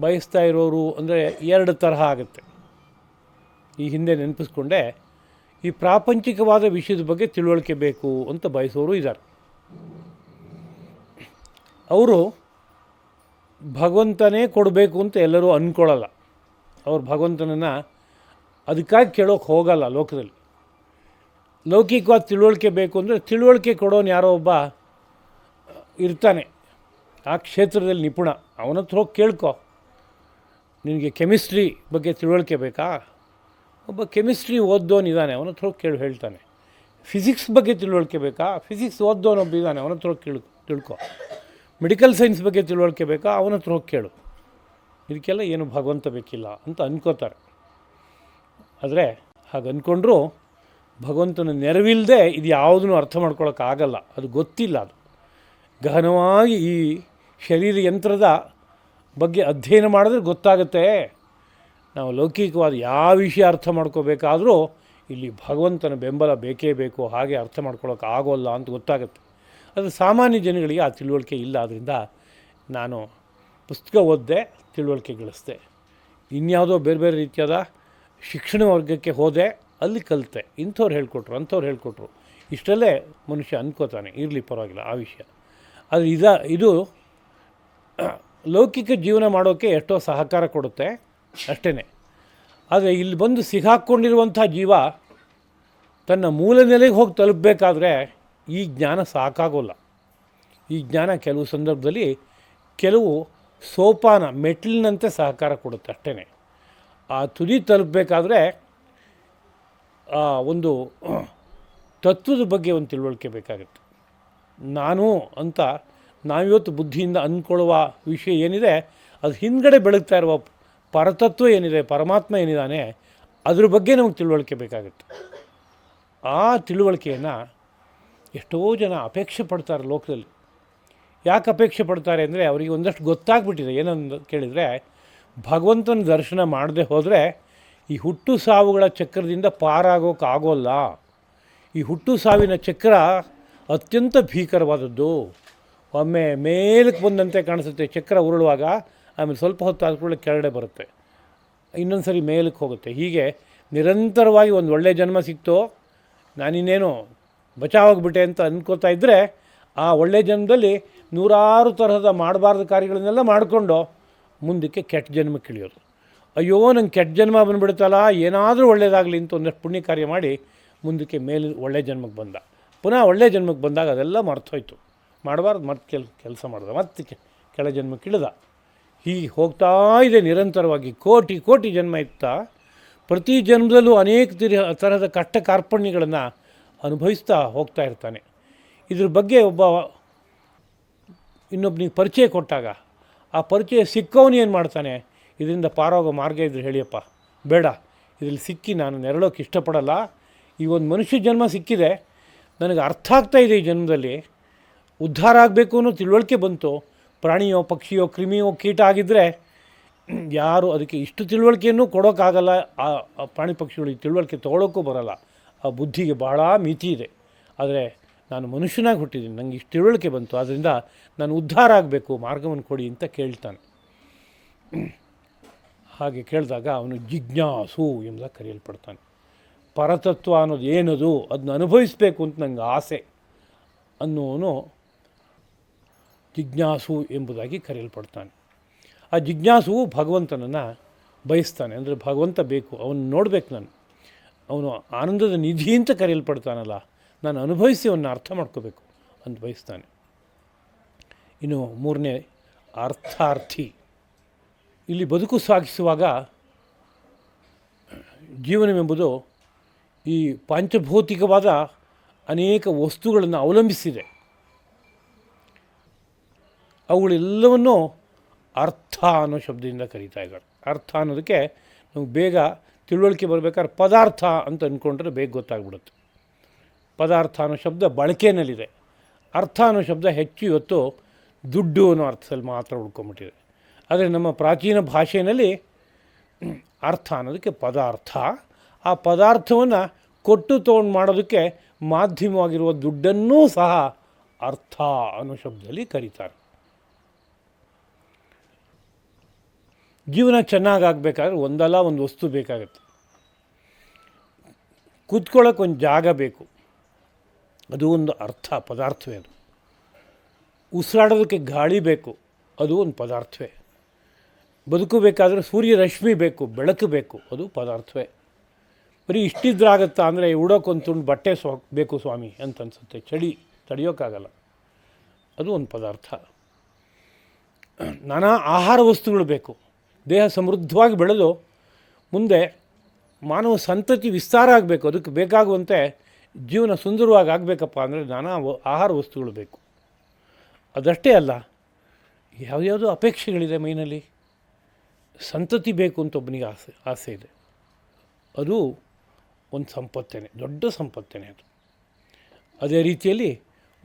ಬಯಸ್ತಾ ಇರೋರು ಅಂದರೆ ಎರಡು ತರಹ ಆಗುತ್ತೆ. ಈ ಹಿಂದೆ ನೆನಪಿಸ್ಕೊಂಡೆ, ಈ ಪ್ರಾಪಂಚಿಕವಾದ ವಿಷಯದ ಬಗ್ಗೆ ತಿಳುವಳಿಕೆ ಬೇಕು ಅಂತ ಬಯಸೋರು ಇದ್ದಾರೆ. ಅವರು ಭಗವಂತನೇ ಕೊಡಬೇಕು ಅಂತ ಎಲ್ಲರೂ ಅಂದ್ಕೊಳ್ಳಲ್ಲ. ಅವ್ರು ಭಗವಂತನನ್ನು ಅದಕ್ಕಾಗಿ ಕೇಳೋಕ್ಕೆ ಹೋಗಲ್ಲ. ಲೋಕದಲ್ಲಿ ಲೌಕಿಕವಾದ ತಿಳುವಳಿಕೆ ಬೇಕು ಅಂದರೆ ತಿಳುವಳಿಕೆ ಕೊಡೋನು ಯಾರೋ ಒಬ್ಬ ಇರ್ತಾನೆ, ಆ ಕ್ಷೇತ್ರದಲ್ಲಿ ನಿಪುಣ, ಅವನ ಹತ್ರ ಹೋಗಿ ಕೇಳ್ಕೊ. ನಿನಗೆ ಕೆಮಿಸ್ಟ್ರಿ ಬಗ್ಗೆ ತಿಳುವಳಿಕೆ ಬೇಕಾ? ಒಬ್ಬ ಕೆಮಿಸ್ಟ್ರಿ ಓದೋನಿದ್ದಾನೆ, ಅವನ ಹತ್ರ ಹೋಗಿ ಕೇಳಿ ಹೇಳ್ತಾನೆ. ಫಿಸಿಕ್ಸ್ ಬಗ್ಗೆ ತಿಳುವಳಿಕೆ ಬೇಕಾ? ಫಿಸಿಕ್ಸ್ ಓದೋನೊಬ್ಬ ಇದ್ದಾನೆ, ಅವನ ಹತ್ರ ಹೋಗಿ ತಿಳ್ಕೊ. ಮೆಡಿಕಲ್ ಸೈನ್ಸ್ ಬಗ್ಗೆ ತಿಳುವಳಿಕೆ ಬೇಕಾ? ಅವನ ಹತ್ರ ಹೋಗಿ ಕೇಳು. ಇದಕ್ಕೆಲ್ಲ ಏನು ಭಗವಂತ ಬೇಕಿಲ್ಲ ಅಂತ ಅಂದ್ಕೋತಾರೆ. ಆದರೆ ಹಾಗೆ ಅಂದ್ಕೊಂಡ್ರೂ ಭಗವಂತನ ನೆರವಿಲ್ಲದೆ ಇದು ಯಾವುದನ್ನು ಅರ್ಥ ಮಾಡ್ಕೊಳ್ಳೋಕ್ಕಾಗಲ್ಲ. ಅದು ಗೊತ್ತಿಲ್ಲ. ಅದು ಗಹನವಾಗಿ ಈ ಶರೀರ ಯಂತ್ರದ ಬಗ್ಗೆ ಅಧ್ಯಯನ ಮಾಡಿದ್ರೆ ಗೊತ್ತಾಗುತ್ತೆ. ನಾವು ಲೌಕಿಕವಾದ ಯಾವ ವಿಷಯ ಅರ್ಥ ಮಾಡ್ಕೋಬೇಕಾದ್ರೂ ಇಲ್ಲಿ ಭಗವಂತನ ಬೆಂಬಲ ಬೇಕೇ ಬೇಕು, ಹಾಗೆ ಅರ್ಥ ಮಾಡ್ಕೊಳ್ಳೋಕೆ ಆಗೋಲ್ಲ ಅಂತ ಗೊತ್ತಾಗುತ್ತೆ. ಅದು ಸಾಮಾನ್ಯ ಜನಗಳಿಗೆ ಆ ತಿಳುವಳಿಕೆ ಇಲ್ಲ. ಆದ್ದರಿಂದ ನಾನು ಪುಸ್ತಕ ಓದಿದೆ, ತಿಳುವಳಿಕೆ ಗಳಿಸಿದೆ. ಇನ್ಯಾವುದೋ ಬೇರೆ ಬೇರೆ ರೀತಿಯಾದ ಶಿಕ್ಷಣ ವರ್ಗಕ್ಕೆ ಹೋದೆ, ಅಲ್ಲಿ ಕಲಿತೆ. ಇಂಥವ್ರು ಹೇಳ್ಕೊಟ್ರು, ಅಂಥವ್ರು ಹೇಳ್ಕೊಟ್ರು, ಇಷ್ಟಲ್ಲೇ ಮನುಷ್ಯ ಅಂದ್ಕೋತಾನೆ. ಇರಲಿ, ಪರವಾಗಿಲ್ಲ ಆ ವಿಷಯ. ಆದರೆ ಇದು ಲೌಕಿಕ ಜೀವನ ಮಾಡೋಕ್ಕೆ ಎಷ್ಟೋ ಸಹಕಾರ ಕೊಡುತ್ತೆ ಅಷ್ಟೇ. ಆದರೆ ಇಲ್ಲಿ ಬಂದು ಸಿಗಾಕ್ಕೊಂಡಿರುವಂಥ ಜೀವ ತನ್ನ ಮೂಲ ನೆಲೆಗೆ ಹೋಗಿ ತಲುಪಬೇಕಾದ್ರೆ ಈ ಜ್ಞಾನ ಸಾಕಾಗೋಲ್ಲ. ಈ ಜ್ಞಾನ ಕೆಲವು ಸಂದರ್ಭದಲ್ಲಿ ಕೆಲವು ಸೋಪಾನ ಮೆಟ್ಲಿನಂತೆ ಸಹಕಾರ ಕೊಡುತ್ತೆ ಅಷ್ಟೇ. ಆ ತುದಿ ತಲುಪಬೇಕಾದ್ರೆ ಆ ಒಂದು ತತ್ವದ ಬಗ್ಗೆ ಒಂದು ತಿಳುವಳಿಕೆ ಬೇಕಾಗುತ್ತೆ. ನಾನು ಅಂತ ನಾವಿವತ್ತು ಬುದ್ಧಿಯಿಂದ ಅಂದ್ಕೊಳ್ಳುವ ವಿಷಯ ಏನಿದೆ, ಅದು ಹಿಂದ್ಗಡೆ ಬೆಳಗ್ತಾ ಇರುವ ಪರತತ್ವ ಏನಿದೆ, ಪರಮಾತ್ಮ ಏನಿದ್ದಾನೆ, ಅದ್ರ ಬಗ್ಗೆ ನಮಗೆ ತಿಳುವಳಿಕೆ ಬೇಕಾಗುತ್ತೆ. ಆ ತಿಳುವಳಿಕೆಯನ್ನು ಎಷ್ಟೋ ಜನ ಅಪೇಕ್ಷೆ ಪಡ್ತಾರೆ ಲೋಕದಲ್ಲಿ. ಯಾಕೆ ಅಪೇಕ್ಷೆ ಪಡ್ತಾರೆ ಅಂದರೆ ಅವರಿಗೆ ಒಂದಷ್ಟು ಗೊತ್ತಾಗ್ಬಿಟ್ಟಿದೆ. ಏನಂದು ಕೇಳಿದರೆ, ಭಗವಂತನ ದರ್ಶನ ಮಾಡದೆ ಹೋದರೆ ಈ ಹುಟ್ಟು ಸಾವುಗಳ ಚಕ್ರದಿಂದ ಪಾರಾಗೋಕ್ಕಾಗೋಲ್ಲ. ಈ ಹುಟ್ಟು ಸಾವಿನ ಚಕ್ರ ಅತ್ಯಂತ ಭೀಕರವಾದದ್ದು. ಒಮ್ಮೆ ಮೇಲಕ್ಕೆ ಬಂದಂತೆ ಕಾಣಿಸುತ್ತೆ ಚಕ್ರ ಉರುಳುವಾಗ, ಆಮೇಲೆ ಸ್ವಲ್ಪ ಹೊತ್ತು ಆದ್ಕೊಳ್ಳೆ ಕೆಳಗಡೆ ಬರುತ್ತೆ, ಇನ್ನೊಂದು ಸರಿ ಮೇಲಕ್ಕೆ ಹೋಗುತ್ತೆ. ಹೀಗೆ ನಿರಂತರವಾಗಿ ಒಂದು ಒಳ್ಳೆಯ ಜನ್ಮ ಸಿಕ್ತೋ, ನಾನಿನ್ನೇನು ಬಚಾವಾಗ್ಬಿಟ್ಟೆ ಅಂತ ಅಂದ್ಕೋತಾ ಇದ್ದರೆ, ಆ ಒಳ್ಳೆಯ ಜನ್ಮದಲ್ಲಿ ನೂರಾರು ತರಹದ ಮಾಡಬಾರ್ದು ಕಾರ್ಯಗಳನ್ನೆಲ್ಲ ಮಾಡಿಕೊಂಡು ಮುಂದಕ್ಕೆ ಕೆಟ್ಟ ಜನ್ಮಕ್ಕೆ ಇಳಿಯೋದು. ಅಯ್ಯೋ, ನಂಗೆ ಕೆಟ್ಟ ಜನ್ಮ ಬಂದುಬಿಡುತ್ತಲ್ಲ, ಏನಾದರೂ ಒಳ್ಳೆಯದಾಗಲಿ ಅಂತ ಒಂದಷ್ಟು ಪುಣ್ಯ ಕಾರ್ಯ ಮಾಡಿ ಮುಂದಕ್ಕೆ ಮೇಲೆ ಒಳ್ಳೆಯ ಜನ್ಮಕ್ಕೆ ಬಂದ. ಪುನಃ ಒಳ್ಳೆಯ ಜನ್ಮಕ್ಕೆ ಬಂದಾಗ ಅದೆಲ್ಲ ಮರ್ತೋಯ್ತು, ಮಾಡಬಾರ್ದು, ಮತ್ತೆ ಕೆಲಸ ಮಾಡಿದ, ಮತ್ತೆ ಕೆಳ ಜನ್ಮಕ್ಕೆ ಇಳಿದ. ಹೀಗೆ ಹೋಗ್ತಾ ಇದೆ ನಿರಂತರವಾಗಿ. ಕೋಟಿ ಕೋಟಿ ಜನ್ಮ ಇತ್ತಾ ಪ್ರತಿ ಜನ್ಮದಲ್ಲೂ ಅನೇಕ ತರಹದ ಕಷ್ಟ ಕಾರ್ಪಣ್ಯಗಳನ್ನು ಅನುಭವಿಸ್ತಾ ಹೋಗ್ತಾ ಇರ್ತಾನೆ. ಇದ್ರ ಬಗ್ಗೆ ಇನ್ನೊಬ್ಬನಿಗೆ ಪರಿಚಯ ಕೊಟ್ಟಾಗ ಆ ಪರಿಚಯ ಸಿಕ್ಕವನು ಏನು ಮಾಡ್ತಾನೆ, ಇದರಿಂದ ಪಾರಾಗೋ ಮಾರ್ಗ ಇದ್ರೆ ಹೇಳಿಯಪ್ಪ, ಬೇಡ, ಇದರಲ್ಲಿ ಸಿಕ್ಕಿ ನಾನು ನೆರಳೋಕೆ ಇಷ್ಟಪಡಲ್ಲ. ಈ ಒಂದು ಮನುಷ್ಯ ಜನ್ಮ ಸಿಕ್ಕಿದೆ, ನನಗೆ ಅರ್ಥ ಆಗ್ತಾಯಿದೆ, ಈ ಜನ್ಮದಲ್ಲಿ ಉದ್ಧಾರ ಆಗಬೇಕು ಅನ್ನೋ ತಿಳುವಳಿಕೆ ಬಂತು. ಪ್ರಾಣಿಯೋ ಪಕ್ಷಿಯೋ ಕ್ರಿಮಿಯೋ ಕೀಟ ಆಗಿದ್ದರೆ ಯಾರು ಅದಕ್ಕೆ ಇಷ್ಟು ತಿಳುವಳಿಕೆಯನ್ನು ಕೊಡೋಕ್ಕಾಗಲ್ಲ. ಆ ಪ್ರಾಣಿ ಪಕ್ಷಿಗಳಿಗೆ ತಿಳುವಳಿಕೆ ತೊಗೊಳೋಕ್ಕೂ ಬರೋಲ್ಲ. ಆ ಬುದ್ಧಿಗೆ ಭಾಳ ಮಿತಿ ಇದೆ. ಆದರೆ ನಾನು ಮನುಷ್ಯನಾಗಿ ಹುಟ್ಟಿದ್ದೀನಿ, ನನಗೆ ಇಷ್ಟು ತಿಳುವಳಿಕೆ ಬಂತು, ಆದ್ದರಿಂದ ನಾನು ಉದ್ಧಾರ ಆಗಬೇಕು, ಮಾರ್ಗವನ್ನು ಕೊಡಿ ಅಂತ ಕೇಳ್ತಾನೆ. ಹಾಗೆ ಕೇಳಿದಾಗ ಅವನು ಜಿಜ್ಞಾಸು ಎಂಬುದಾಗಿ ಕರೆಯಲ್ಪಡ್ತಾನೆ. ಪರತತ್ವ ಅನ್ನೋದು ಏನದು, ಅದನ್ನ ಅನುಭವಿಸಬೇಕು ಅಂತ ನನಗೆ ಆಸೆ ಅನ್ನೋನು ಜಿಜ್ಞಾಸು ಎಂಬುದಾಗಿ ಕರೆಯಲ್ಪಡ್ತಾನೆ. ಆ ಜಿಜ್ಞಾಸುವು ಭಗವಂತನನ್ನು ಬಯಸ್ತಾನೆ. ಅಂದರೆ ಭಗವಂತ ಬೇಕು, ಅವನು ನೋಡಬೇಕು, ಅವನು ಆನಂದದ ನಿಧಿ ಅಂತ ಕರೆಯಲ್ಪಡ್ತಾನಲ್ಲ, ನಾನು ಅನುಭವಿಸಿ ಅವನ್ನ ಅರ್ಥ ಮಾಡ್ಕೋಬೇಕು ಅಂತ ಬಯಸ್ತಾನೆ. ಇನ್ನು ಮೂರನೇ ಅರ್ಥಾರ್ಥಿ. ಇಲ್ಲಿ ಬದುಕು ಸಾಗಿಸುವಾಗ ಜೀವನವೆಂಬುದು ಈ ಪಾಂಚಭೌತಿಕವಾದ ಅನೇಕ ವಸ್ತುಗಳನ್ನು ಅವಲಂಬಿಸಿದೆ. ಅವುಗಳೆಲ್ಲವನ್ನೂ ಅರ್ಥ ಅನ್ನೋ ಶಬ್ದದಿಂದ ಕರೀತಾ ಇದ್ದಾರೆ. ಅರ್ಥ ಅನ್ನೋದಕ್ಕೆ ನಮ್ಗೆ ಬೇಗ ತಿಳುವಳಿಕೆ ಬರಬೇಕಾದ್ರೆ ಪದಾರ್ಥ ಅಂತ ಅಂದ್ಕೊಂಡ್ರೆ ಬೇಗ ಗೊತ್ತಾಗ್ಬಿಡುತ್ತೆ. ಪದಾರ್ಥ ಅನ್ನೋ ಶಬ್ದ ಬಳಕೆಯಲ್ಲಿದೆ. ಅರ್ಥ ಅನ್ನೋ ಶಬ್ದ ಹೆಚ್ಚು ಇವತ್ತು ದುಡ್ಡು ಅನ್ನೋ ಅರ್ಥದಲ್ಲಿ ಮಾತ್ರ ಉಳ್ಕೊಂಬಿಟ್ಟಿದೆ. ಆದರೆ ನಮ್ಮ ಪ್ರಾಚೀನ ಭಾಷೆಯಲ್ಲಿ ಅರ್ಥ ಅನ್ನೋದಕ್ಕೆ ಪದಾರ್ಥ, ಆ ಪದಾರ್ಥವನ್ನು ಕೊಟ್ಟು ತೊಗೊಂಡು ಮಾಡೋದಕ್ಕೆ ಮಾಧ್ಯಮವಾಗಿರುವ ದುಡ್ಡನ್ನೂ ಸಹ ಅರ್ಥ ಅನ್ನೋ ಶಬ್ದದಲ್ಲಿ ಕರೀತಾರೆ. ಜೀವನ ಚೆನ್ನಾಗಾಗಬೇಕಾದ್ರೆ ಒಂದಲ್ಲ ಒಂದು ವಸ್ತು ಬೇಕಾಗತ್ತೆ. ಕೂತ್ಕೊಳ್ಳೋಕೆ ಒಂದು ಜಾಗ ಬೇಕು, ಅದು ಒಂದು ಅರ್ಥ, ಪದಾರ್ಥವೇ ಅದು. ಉಸಿರಾಡೋದಕ್ಕೆ ಗಾಳಿ ಬೇಕು, ಅದು ಒಂದು ಪದಾರ್ಥವೇ. ಬದುಕಬೇಕಾದ್ರೆ ಸೂರ್ಯ ರಶ್ಮಿ ಬೇಕು, ಬೆಳಕು ಬೇಕು, ಅದು ಪದಾರ್ಥವೇ. ಬರೀ ಇಷ್ಟಿದ್ರಾಗತ್ತಾ ಅಂದರೆ ಉಡೋಕ್ಕೊಂದು ತುಂಡು ಬಟ್ಟೆ ಬೇಕು ಸ್ವಾಮಿ ಅಂತ ಅನಿಸುತ್ತೆ, ಚಳಿ ತಡೆಯೋಕ್ಕಾಗಲ್ಲ, ಅದು ಒಂದು ಪದಾರ್ಥ. ನಾನಾ ಆಹಾರ ವಸ್ತುಗಳು ಬೇಕು, ದೇಹ ಸಮೃದ್ಧವಾಗಿ ಬೆಳೆದು ಮುಂದೆ ಮಾನವ ಸಂತತಿ ವಿಸ್ತಾರ ಆಗಬೇಕು, ಅದಕ್ಕೆ ಬೇಕಾಗುವಂತೆ ಜೀವನ ಸುಂದರವಾಗಿ ಆಗಬೇಕಪ್ಪ ಅಂದರೆ ನಾನಾ ಆಹಾರ ವಸ್ತುಗಳು ಬೇಕು. ಅದಷ್ಟೇ ಅಲ್ಲ, ಯಾವುದ್ಯಾವುದೋ ಅಪೇಕ್ಷೆಗಳಿದೆ ಮೈನಲ್ಲಿ. ಸಂತತಿ ಬೇಕು ಅಂತ ಒಬ್ಬನಿಗೆ ಆಸೆ ಇದೆ, ಅದು ಒಂದು ಸಂಪತ್ತೇನೆ, ದೊಡ್ಡ ಸಂಪತ್ತೇನೆ ಅದು. ಅದೇ ರೀತಿಯಲ್ಲಿ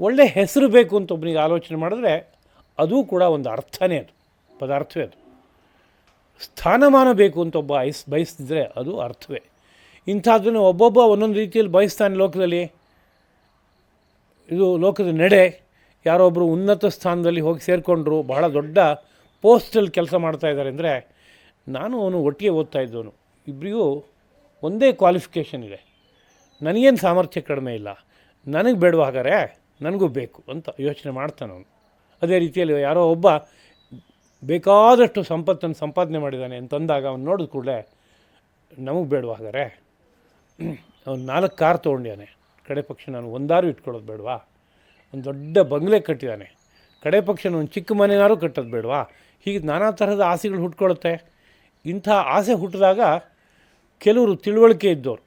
ಒಳ್ಳೆಯ ಹೆಸರು ಬೇಕು ಅಂತ ಒಬ್ಬನಿಗೆ ಆಲೋಚನೆ ಮಾಡಿದ್ರೆ ಅದು ಕೂಡ ಒಂದು ಅರ್ಥನೇ, ಅದು ಪದಾರ್ಥವೇ. ಅದು ಸ್ಥಾನಮಾನ ಬೇಕು ಅಂತ ಒಬ್ಬ ಬಯಸ್ತಿದ್ರೆ ಅದು ಅರ್ಥವೇ. ಇಂಥದ್ದನ್ನು ಒಬ್ಬೊಬ್ಬ ಒಂದೊಂದು ರೀತಿಯಲ್ಲಿ ಬಯಸ್ತಾನೆ ಲೋಕದಲ್ಲಿ. ಇದು ಲೋಕದ ನಡೆ. ಯಾರೊಬ್ಬರು ಉನ್ನತ ಸ್ಥಾನದಲ್ಲಿ ಹೋಗಿ ಸೇರಿಕೊಂಡ್ರು, ಬಹಳ ದೊಡ್ಡ ಪೋಸ್ಟಲ್ಲಿ ಕೆಲಸ ಮಾಡ್ತಾಯಿದ್ದಾರೆ ಅಂದರೆ, ನಾನು ಅವನು ಒಟ್ಟಿಗೆ ಓದ್ತಾ ಇದ್ದವನು, ಇಬ್ಬರಿಗೂ ಒಂದೇ ಕ್ವಾಲಿಫಿಕೇಷನ್ ಇದೆ, ನನಗೇನು ಸಾಮರ್ಥ್ಯ ಕಡಿಮೆ ಇಲ್ಲ, ನನಗೆ ಬೇಡವ ಹಾಗಾರೆ ನನಗೂ ಬೇಕು ಅಂತ ಯೋಚನೆ ಮಾಡ್ತಾನೆ ಅವನು. ಅದೇ ರೀತಿಯಲ್ಲಿ ಯಾರೋ ಒಬ್ಬ ಬೇಕಾದಷ್ಟು ಸಂಪತ್ತನ್ನು ಸಂಪಾದನೆ ಮಾಡಿದ್ದಾನೆ ಅಂತಂದಾಗ ಅವನು ನೋಡಿದ ಕೂಡಲೇ ನಮಗೆ ಬೇಡವ ಹಾಗಾರೆ, ಅವನು 4 ಕಾರ್ ತೊಗೊಂಡಿದ್ದಾನೆ, ಕಡೆ ಪಕ್ಷ ನಾನು ಒಂದಾರು ಇಟ್ಕೊಳ್ಳೋದು ಬೇಡವಾ, ಒಂದು ದೊಡ್ಡ ಬಂಗ್ಲೆ ಕಟ್ಟಿದ್ದಾನೆ, ಕಡೆ ಪಕ್ಷ ಒಂದು ಚಿಕ್ಕ ಮನೆಯಾರು ಕಟ್ಟೋದು ಬೇಡವಾ, ಹೀಗೆ ನಾನಾ ತರಹದ ಆಸೆಗಳು ಹುಟ್ಕೊಳ್ಳುತ್ತೆ. ಇಂಥ ಆಸೆ ಹುಟ್ಟಿದಾಗ ಕೆಲವರು ತಿಳುವಳಿಕೆ ಇದ್ದವರು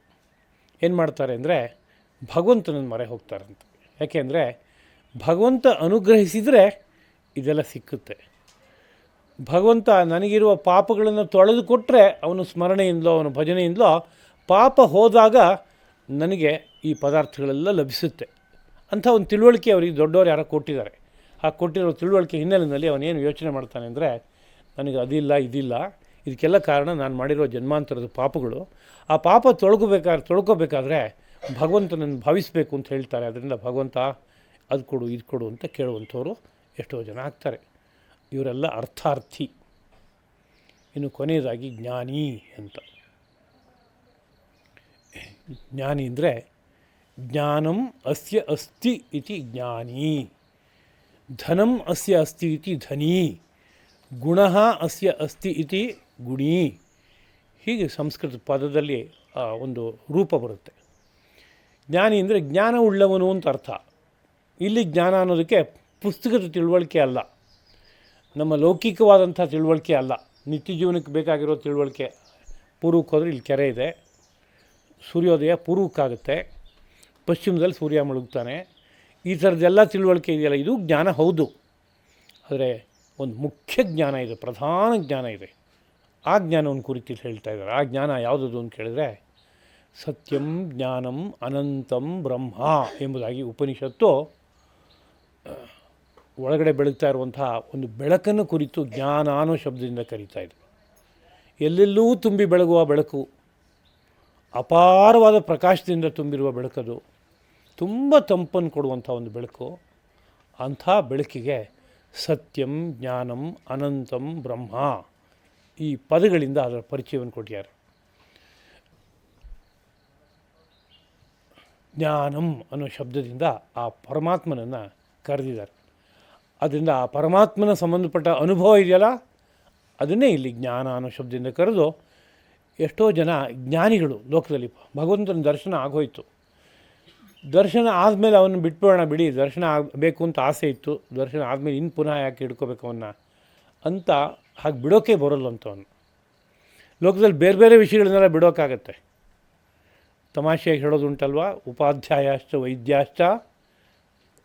ಏನು ಮಾಡ್ತಾರೆ ಅಂದರೆ ಭಗವಂತನನ್ನು ಮೊರೆ ಹೋಗ್ತಾರಂತೆ. ಯಾಕೆಂದರೆ ಭಗವಂತ ಅನುಗ್ರಹಿಸಿದರೆ ಇದೆಲ್ಲ ಸಿಕ್ಕುತ್ತೆ. ಭಗವಂತ ನನಗಿರುವ ಪಾಪಗಳನ್ನು ತೊಳೆದು ಕೊಟ್ಟರೆ ಅವನ ಸ್ಮರಣೆಯಿಂದಲೋ ಅವನ ಭಜನೆಯಿಂದಲೋ ಪಾಪ ಹೋದಾಗ ನನಗೆ ಈ ಪದಾರ್ಥಗಳೆಲ್ಲ ಲಭಿಸುತ್ತೆ ಅಂಥ ಒಂದು ತಿಳುವಳಿಕೆ ಅವರಿಗೆ ದೊಡ್ಡವರು ಯಾರೋ ಕೊಟ್ಟಿದ್ದಾರೆ. ಆ ಕೊಟ್ಟಿರೋ ತಿಳುವಳಿಕೆ ಹಿನ್ನೆಲೆಯಲ್ಲಿ ಅವನೇನು ಯೋಚನೆ ಮಾಡ್ತಾನೆ ಅಂದರೆ, ನನಗೆ ಅದಿಲ್ಲ ಇದಿಲ್ಲ, ಇದಕ್ಕೆಲ್ಲ ಕಾರಣ ನಾನು ಮಾಡಿರೋ ಜನ್ಮಾಂತರದ ಪಾಪಗಳು. ಆ ಪಾಪ ತೊಳ್ಕೋಬೇಕಾದ್ರೆ ಭಗವಂತನನ್ನು ಭಾವಿಸಬೇಕು ಅಂತ ಹೇಳ್ತಾರೆ. ಅದರಿಂದ ಭಗವಂತ ಅದು ಕೊಡು ಇದು ಕೊಡು ಅಂತ ಕೇಳುವಂಥವ್ರು ಎಷ್ಟೋ ಜನ ಆಗ್ತಾರೆ. ಇವರೆಲ್ಲ ಅರ್ಥಾರ್ಥಿ. ಇನ್ನು ಕೊನೆಯದಾಗಿ ಜ್ಞಾನಿ ಅಂತ. ಜ್ಞಾನಿ ಅಂದರೆ ಜ್ಞಾನಂ ಅಸ್ಯ ಅಸ್ತಿ ಇತಿ ಜ್ಞಾನಿ, ಧನಂ ಅಸ್ಯ ಅಸ್ತಿ ಇತಿ ಧನಿ, ಗುಣಃ ಅಸ್ಯ ಅಸ್ತಿ ಇತಿ ಗುಣಿ. ಹೀಗೆ ಸಂಸ್ಕೃತ ಪದದಲ್ಲಿ ಒಂದು ರೂಪ ಬರುತ್ತೆ. ಜ್ಞಾನಿ ಅಂದರೆ ಜ್ಞಾನ ಉಳ್ಳವನು ಅಂತ ಅರ್ಥ. ಇಲ್ಲಿ ಜ್ಞಾನ ಅನ್ನೋದಕ್ಕೆ ಪುಸ್ತಕದ ತಿಳುವಳಿಕೆ ಅಲ್ಲ, ನಮ್ಮ ಲೌಕಿಕವಾದಂಥ ತಿಳುವಳಿಕೆ ಅಲ್ಲ, ನಿತ್ಯ ಜೀವನಕ್ಕೆ ಬೇಕಾಗಿರೋ ತಿಳುವಳಿಕೆ. ಪೂರ್ವಕ್ಕೆ ಹೋದರೆ ಇಲ್ಲಿ ಕೆರೆ ಇದೆ, ಸೂರ್ಯೋದಯ ಪೂರ್ವಕ್ಕಾಗುತ್ತೆ, ಪಶ್ಚಿಮದಲ್ಲಿ ಸೂರ್ಯ ಮುಳುಗ್ತಾನೆ, ಈ ಥರದ್ದೆಲ್ಲ ತಿಳುವಳಿಕೆ ಇದೆಯಲ್ಲ, ಇದು ಜ್ಞಾನ ಹೌದು. ಆದರೆ ಒಂದು ಮುಖ್ಯ ಜ್ಞಾನ ಇದೆ, ಪ್ರಧಾನ ಜ್ಞಾನ ಇದೆ. ಆ ಜ್ಞಾನವನ್ನು ಕುರಿತು ಹೇಳ್ತಾ ಇದ್ದಾರೆ. ಆ ಜ್ಞಾನ ಯಾವುದದು ಅಂತ ಕೇಳಿದ್ರೆ, ಸತ್ಯಂ ಜ್ಞಾನಂ ಅನಂತಂ ಬ್ರಹ್ಮ ಎಂಬುದಾಗಿ ಉಪನಿಷತ್ತು ಒಳಗಡೆ ಬೆಳಗ್ತಾ ಇರುವಂತಹ ಒಂದು ಬೆಳಕನ್ನು ಕುರಿತು ಜ್ಞಾನ ಅನ್ನೋ ಶಬ್ದದಿಂದ ಕರೀತಾ ಇದೆ. ಎಲ್ಲೆಲ್ಲೂ ತುಂಬಿ ಬೆಳಗುವ ಬೆಳಕು, ಅಪಾರವಾದ ಪ್ರಕಾಶದಿಂದ ತುಂಬಿರುವ ಬೆಳಕದು, ತುಂಬ ತಂಪನ್ನು ಕೊಡುವಂಥ ಒಂದು ಬೆಳಕು. ಅಂಥ ಬೆಳಕಿಗೆ ಸತ್ಯಂ ಜ್ಞಾನಂ ಅನಂತಂ ಬ್ರಹ್ಮ ಈ ಪದಗಳಿಂದ ಅದರ ಪರಿಚಯವನ್ನು ಕೊಟ್ಟಿದ್ದಾರೆ. ಜ್ಞಾನಂ ಅನ್ನೋ ಶಬ್ದದಿಂದ ಆ ಪರಮಾತ್ಮನನ್ನು ಕರೆದಿದ್ದಾರೆ. ಅದರಿಂದ ಆ ಪರಮಾತ್ಮನ ಸಂಬಂಧಪಟ್ಟ ಅನುಭವ ಇದೆಯಲ್ಲ, ಅದನ್ನೇ ಇಲ್ಲಿ ಜ್ಞಾನ ಅನ್ನೋ ಶಬ್ದದಿಂದ ಕರೆದು, ಎಷ್ಟೋ ಜನ ಜ್ಞಾನಿಗಳು ಲೋಕದಲ್ಲಿ ಭಗವಂತನ ದರ್ಶನ ಆಗೋಯ್ತು, ದರ್ಶನ ಆದಮೇಲೆ ಅವನ್ನ ಬಿಟ್ಬಿಡೋಣ ಬಿಡಿ, ದರ್ಶನ ಆಗಬೇಕು ಅಂತ ಆಸೆ ಇತ್ತು, ದರ್ಶನ ಆದಮೇಲೆ ಇನ್ನು ಪುನಃ ಯಾಕೆ ಹಿಡ್ಕೋಬೇಕು ಅವನ್ನ ಅಂತ ಹಾಗೆ ಬಿಡೋಕ್ಕೆ ಬರೋಲ್ಲಂಥವನು. ಲೋಕದಲ್ಲಿ ಬೇರೆ ಬೇರೆ ವಿಷಯಗಳನ್ನೆಲ್ಲ ಬಿಡೋಕ್ಕಾಗತ್ತೆ. ತಮಾಷೆಯಾಗಿ ಹೇಳೋದುಂಟಲ್ವ, ಉಪಾಧ್ಯಾಯಾಶ್ಚ ವೈದ್ಯಾಶ್ಚ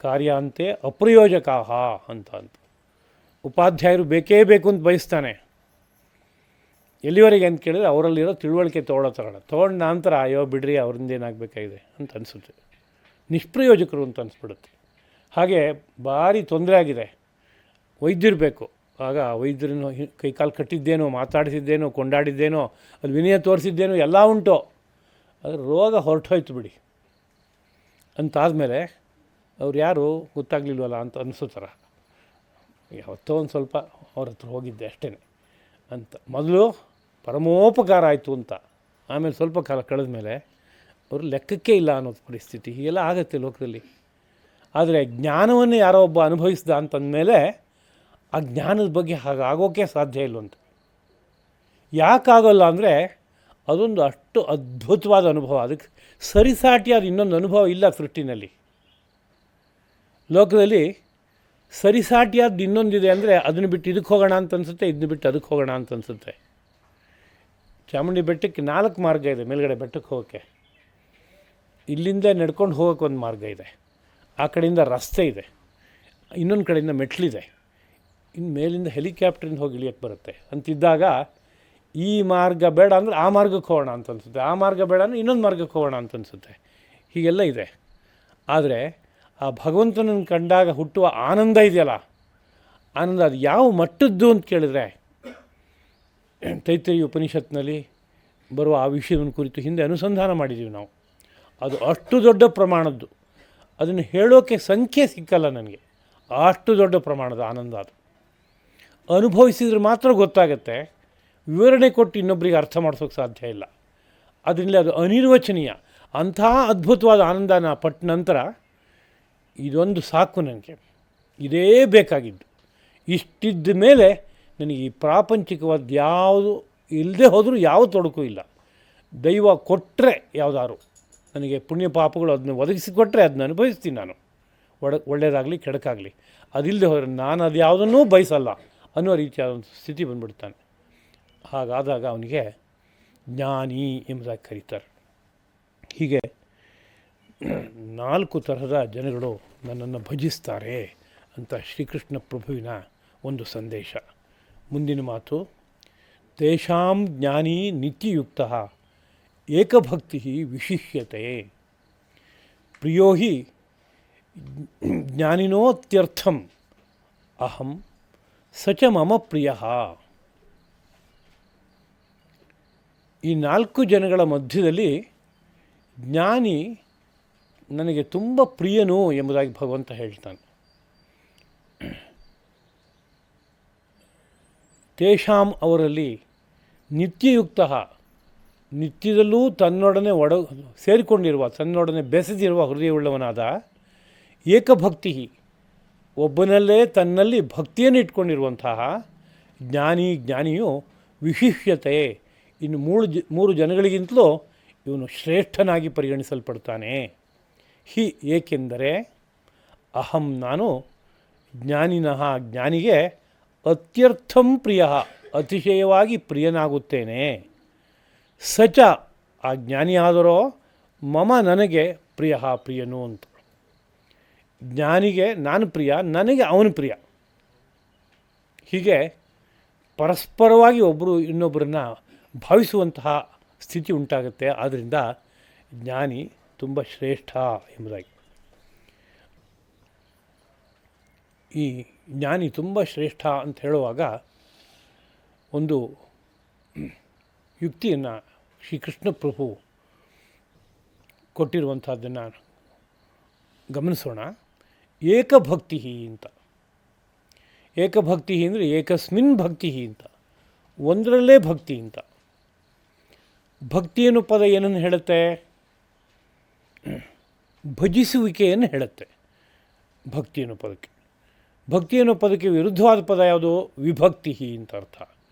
ಕಾರ್ಯಾಂತೆ ಅಪ್ರಯೋಜಕಾಹ ಅಂತ. ಉಪಾಧ್ಯಾಯರು ಬೇಕೇ ಬೇಕು ಅಂತ ಬಯಸ್ತಾನೆ. ಎಲ್ಲಿವರೆಗೆ ಅಂತ ಕೇಳಿದ್ರೆ ಅವರಲ್ಲಿರೋ ತಿಳುವಳಿಕೆ ತೊಗೊಂಡ ನಂತರ ಅಯ್ಯೋ ಬಿಡ್ರಿ ಅವರಿಂದ ಏನಾಗಬೇಕಾಗಿದೆ ಅಂತ ಅನಿಸುತ್ತೆ, ನಿಷ್ಪ್ರಯೋಜಕರು ಅಂತ ಅನಿಸ್ಬಿಡುತ್ತೆ. ಹಾಗೆ ಭಾರಿ ತೊಂದರೆ ಆಗಿದೆ. ವೈದ್ಯರು ಬೇಕು. ಆಗ ವೈದ್ಯರನ್ನು ಕೈಕಾಲು ಕಟ್ಟಿದ್ದೇನೋ, ಮಾತಾಡಿಸಿದ್ದೇನೋ, ಕೊಂಡಾಡಿದ್ದೇನೋ, ಅಲ್ಲಿ ವಿನಯ ತೋರಿಸಿದ್ದೇನೋ ಎಲ್ಲ ಉಂಟು. ಆದರೆ ರೋಗ ಹೊರಟೋಯ್ತು ಬಿಡಿ ಅಂತಾದಮೇಲೆ ಅವ್ರು ಯಾರು ಗೊತ್ತಾಗಲಿಲ್ವಲ್ಲ ಅಂತ ಅನಿಸೋಥರ. ಯಾವತ್ತೋ ಒಂದು ಸ್ವಲ್ಪ ಅವ್ರ ಹತ್ರ ಹೋಗಿದ್ದೆ ಅಷ್ಟೇ ಅಂತ. ಮೊದಲು ಪರಮೋಪಕಾರ ಆಯಿತು ಅಂತ, ಆಮೇಲೆ ಸ್ವಲ್ಪ ಕಾಲ ಕಳೆದ ಮೇಲೆ ಅವರು ಲೆಕ್ಕಕ್ಕೆ ಇಲ್ಲ ಅನ್ನೋದು ಪರಿಸ್ಥಿತಿ. ಹೀಗೆಲ್ಲ ಆಗುತ್ತೆ ಲೋಕದಲ್ಲಿ. ಆದರೆ ಜ್ಞಾನವನ್ನು ಯಾರೋ ಒಬ್ಬ ಅನುಭವಿಸ್ದ ಅಂತಂದಮೇಲೆ ಆ ಜ್ಞಾನದ ಬಗ್ಗೆ ಹಾಗಾಗೋಕ್ಕೆ ಸಾಧ್ಯ ಇಲ್ಲವಂತ. ಯಾಕಾಗಲ್ಲ ಅಂದರೆ ಅದೊಂದು ಅಷ್ಟು ಅದ್ಭುತವಾದ ಅನುಭವ, ಅದಕ್ಕೆ ಸರಿಸಾಟಿಯಾದ ಇನ್ನೊಂದು ಅನುಭವ ಇಲ್ಲ ಸೃಷ್ಟಿನಲ್ಲಿ. ಲೋಕದಲ್ಲಿ ಸರಿಸಾಟಿಯಾದ ಇನ್ನೊಂದಿದೆ ಅಂದರೆ ಅದನ್ನು ಬಿಟ್ಟು ಇದಕ್ಕೆ ಹೋಗೋಣ ಅಂತ ಅನಿಸುತ್ತೆ, ಇದನ್ನು ಬಿಟ್ಟು ಅದಕ್ಕೆ ಹೋಗೋಣ ಅಂತ ಅನಿಸುತ್ತೆ. ಚಾಮುಂಡಿ ಬೆಟ್ಟಕ್ಕೆ 4 ಮಾರ್ಗ ಇದೆ ಮೇಲ್ಗಡೆ ಬೆಟ್ಟಕ್ಕೆ ಹೋಗೋಕ್ಕೆ. ಇಲ್ಲಿಂದ ನಡ್ಕೊಂಡು ಹೋಗೋಕ್ಕೆ ಒಂದು ಮಾರ್ಗ ಇದೆ, ಆ ಕಡೆಯಿಂದ ರಸ್ತೆ ಇದೆ, ಇನ್ನೊಂದು ಕಡೆಯಿಂದ ಮೆಟ್ಲಿದೆ, ಇನ್ನು ಮೇಲಿಂದ ಹೆಲಿಕಾಪ್ಟ್ರಿಂದ ಹೋಗಿ ಇಳಿಯೋಕ್ಕೆ ಬರುತ್ತೆ. ಅಂತಿದ್ದಾಗ ಈ ಮಾರ್ಗ ಬೇಡ ಅಂದರೆ ಆ ಮಾರ್ಗಕ್ಕೆ ಹೋಗೋಣ ಅಂತ ಅನಿಸುತ್ತೆ, ಆ ಮಾರ್ಗ ಬೇಡ ಅಂದರೆ ಇನ್ನೊಂದು ಮಾರ್ಗಕ್ಕೆ ಹೋಗೋಣ ಅಂತ ಅನಿಸುತ್ತೆ. ಹೀಗೆಲ್ಲ ಇದೆ. ಆದರೆ ಆ ಭಗವಂತನನ್ನು ಕಂಡಾಗ ಹುಟ್ಟುವ ಆನಂದ ಇದೆಯಲ್ಲ, ಆನಂದ ಅದು ಯಾವ ಮಟ್ಟದ್ದು ಅಂತ ಕೇಳಿದ್ರೆ, ತೈತ್ರೇಯ ಉಪನಿಷತ್ನಲ್ಲಿ ಬರುವ ಆ ವಿಷಯವನ್ನು ಕುರಿತು ಹಿಂದೆ ಅನುಸಂಧಾನ ಮಾಡಿದ್ದೀವಿ ನಾವು. ಅದು ಅಷ್ಟು ದೊಡ್ಡ ಪ್ರಮಾಣದ್ದು, ಅದನ್ನು ಹೇಳೋಕ್ಕೆ ಸಂಖ್ಯೆ ಸಿಕ್ಕಲ್ಲ ನನಗೆ. ಅಷ್ಟು ದೊಡ್ಡ ಪ್ರಮಾಣದ ಆನಂದ ಅದು. ಅನುಭವಿಸಿದ್ರೆ ಮಾತ್ರ ಗೊತ್ತಾಗುತ್ತೆ, ವಿವರಣೆ ಕೊಟ್ಟು ಇನ್ನೊಬ್ಬರಿಗೆ ಅರ್ಥ ಮಾಡಿಸೋಕ್ಕೆ ಸಾಧ್ಯ ಇಲ್ಲ. ಅದರಿಂದ ಅದು ಅನಿರ್ವಚನೀಯ. ಅಂಥ ಅದ್ಭುತವಾದ ಆನಂದನ ಪಟ್ಟ ನಂತರ ಇದೊಂದು ಸಾಕು ನನಗೆ, ಇದೇ ಬೇಕಾಗಿದ್ದು. ಇಷ್ಟಿದ್ದ ಮೇಲೆ ನನಗೆ ಈ ಪ್ರಾಪಂಚಿಕವಾದ ಯಾವುದು ಇಲ್ಲದೆ ಹೋದರೂ ಯಾವ ತೊಡಕು ಇಲ್ಲ. ದೈವ ಕೊಟ್ಟರೆ ಯಾವುದಾದ್ರು ನನಗೆ ಪುಣ್ಯ ಪಾಪಗಳು ಅದನ್ನ ಒದಗಿಸಿಕೊಟ್ರೆ ಅದನ್ನ ಅನುಭವಿಸ್ತೀನಿ ನಾನು, ಒಳ್ಳೆಯದಾಗಲಿ ಕೆಡಕಾಗಲಿ. ಅದಿಲ್ಲದೆ ಹೋದರೆ ನಾನು ಅದು ಯಾವುದನ್ನೂ ಬಯಸಲ್ಲ ಅನ್ನೋ ರೀತಿಯಾದ ಒಂದು ಸ್ಥಿತಿ ಬಂದ್ಬಿಡ್ತಾನೆ. ಹಾಗಾದಾಗ ಅವನಿಗೆ ಜ್ಞಾನಿ ಎಂಬುದಾಗಿ ಕರೀತಾರೆ. ಹೀಗೆ 4 ತರಹದ ಜನಗಳು ನನ್ನನ್ನು ಭಜಿಸ್ತಾರೆ ಅಂತ ಶ್ರೀಕೃಷ್ಣ ಪ್ರಭುವಿನ ಒಂದು ಸಂದೇಶ. ಮುಂದಿನ ಮಾತು, ತೇಷಾಂ ಜ್ಞಾನಿ ನಿತ್ಯಯುಕ್ತಃ ಏಕಭಕ್ತಿ ವಿಶಿಷ್ಯತೆ ಪ್ರಿಯೋ ಹಿ ಜ್ಞಾನಿನೋತ್ಯರ್ಥಂ ಅಹಂ ಸಚ ಮಮ ಪ್ರಿಯ. ಈ 4 ಜನಗಳ ಮಧ್ಯದಲ್ಲಿ ಜ್ಞಾನಿ ನನಗೆ ತುಂಬ ಪ್ರಿಯನು ಎಂಬುದಾಗಿ ಭಗವಂತ ಹೇಳ್ತಾನೆ. ತೇಷಾಂ ಅವರಲ್ಲಿ ನಿತ್ಯಯುಕ್ತ, ನಿತ್ಯದಲ್ಲೂ ತನ್ನೊಡನೆ ಸೇರಿಕೊಂಡಿರುವ, ತನ್ನೊಡನೆ ಬೆಸೆದಿರುವ ಹೃದಯವುಳ್ಳವನಾದ, ಏಕಭಕ್ತಿ ಒಬ್ಬನಲ್ಲೇ ತನ್ನಲ್ಲಿ ಭಕ್ತಿಯನ್ನು ಇಟ್ಕೊಂಡಿರುವಂತಹ ಜ್ಞಾನಿಯು ವಿಶಿಷ್ಯತೆ ಇನ್ನು 3 ಜನಗಳಿಗಿಂತಲೂ ಇವನು ಶ್ರೇಷ್ಠನಾಗಿ ಪರಿಗಣಿಸಲ್ಪಡ್ತಾನೆ. ಏಕೆಂದರೆ ಅಹಂ ನಾನು ಜ್ಞಾನಿನಃ ಜ್ಞಾನಿಗೆ ಅತ್ಯರ್ಥಂ ಪ್ರಿಯ ಅತಿಶಯವಾಗಿ ಪ್ರಿಯನಾಗುತ್ತೇನೆ. ಸಚ ಆ ಜ್ಞಾನಿಯಾದರೋ ಮಮ ನನಗೆ ಪ್ರಿಯನು ಅಂತ. ಜ್ಞಾನಿಗೆ ನಾನು ಪ್ರಿಯ, ನನಗೆ ಅವನು ಪ್ರಿಯ. ಹೀಗೆ ಪರಸ್ಪರವಾಗಿ ಒಬ್ಬರು ಇನ್ನೊಬ್ಬರನ್ನ ಭಾವಿಸುವಂತಹ ಸ್ಥಿತಿ ಉಂಟಾಗುತ್ತೆ. ಆದ್ದರಿಂದ ಜ್ಞಾನಿ ತುಂಬ ಶ್ರೇಷ್ಠ ಎಂಬುದಾಗಿ. ಈ ಜ್ಞಾನಿ ತುಂಬ ಶ್ರೇಷ್ಠ ಅಂತ ಹೇಳುವಾಗ ಒಂದು ಯುಕ್ತಿಯನ್ನು ಶ್ರೀಕೃಷ್ಣ ಪ್ರಭು ಕೊಟ್ಟಿರುವಂಥದ್ದನ್ನು ಗಮನಿಸೋಣ. ಏಕಭಕ್ತಿ ಅಂತ. ಏಕಭಕ್ತಿ ಅಂದರೆ ಏಕಸ್ಮಿನ್ ಭಕ್ತಿ ಅಂತ, ಒಂದರಲ್ಲೇ ಭಕ್ತಿ ಅಂತ. ಭಕ್ತಿ ಅನ್ನೋ ಪದ ಏನನ್ನು ಹೇಳುತ್ತೆ? ಭಜಿಸುವಿಕೆಯನ್ನು ಹೇಳುತ್ತೆ ಭಕ್ತಿ ಅನ್ನೋ ಪದಕ್ಕೆ. ಭಕ್ತಿ ಅನ್ನೋ ಪದಕ್ಕೆ ವಿರುದ್ಧವಾದ ಪದ ಯಾವುದು? ವಿಭಕ್ತಿ ಅಂತ ಅರ್ಥ.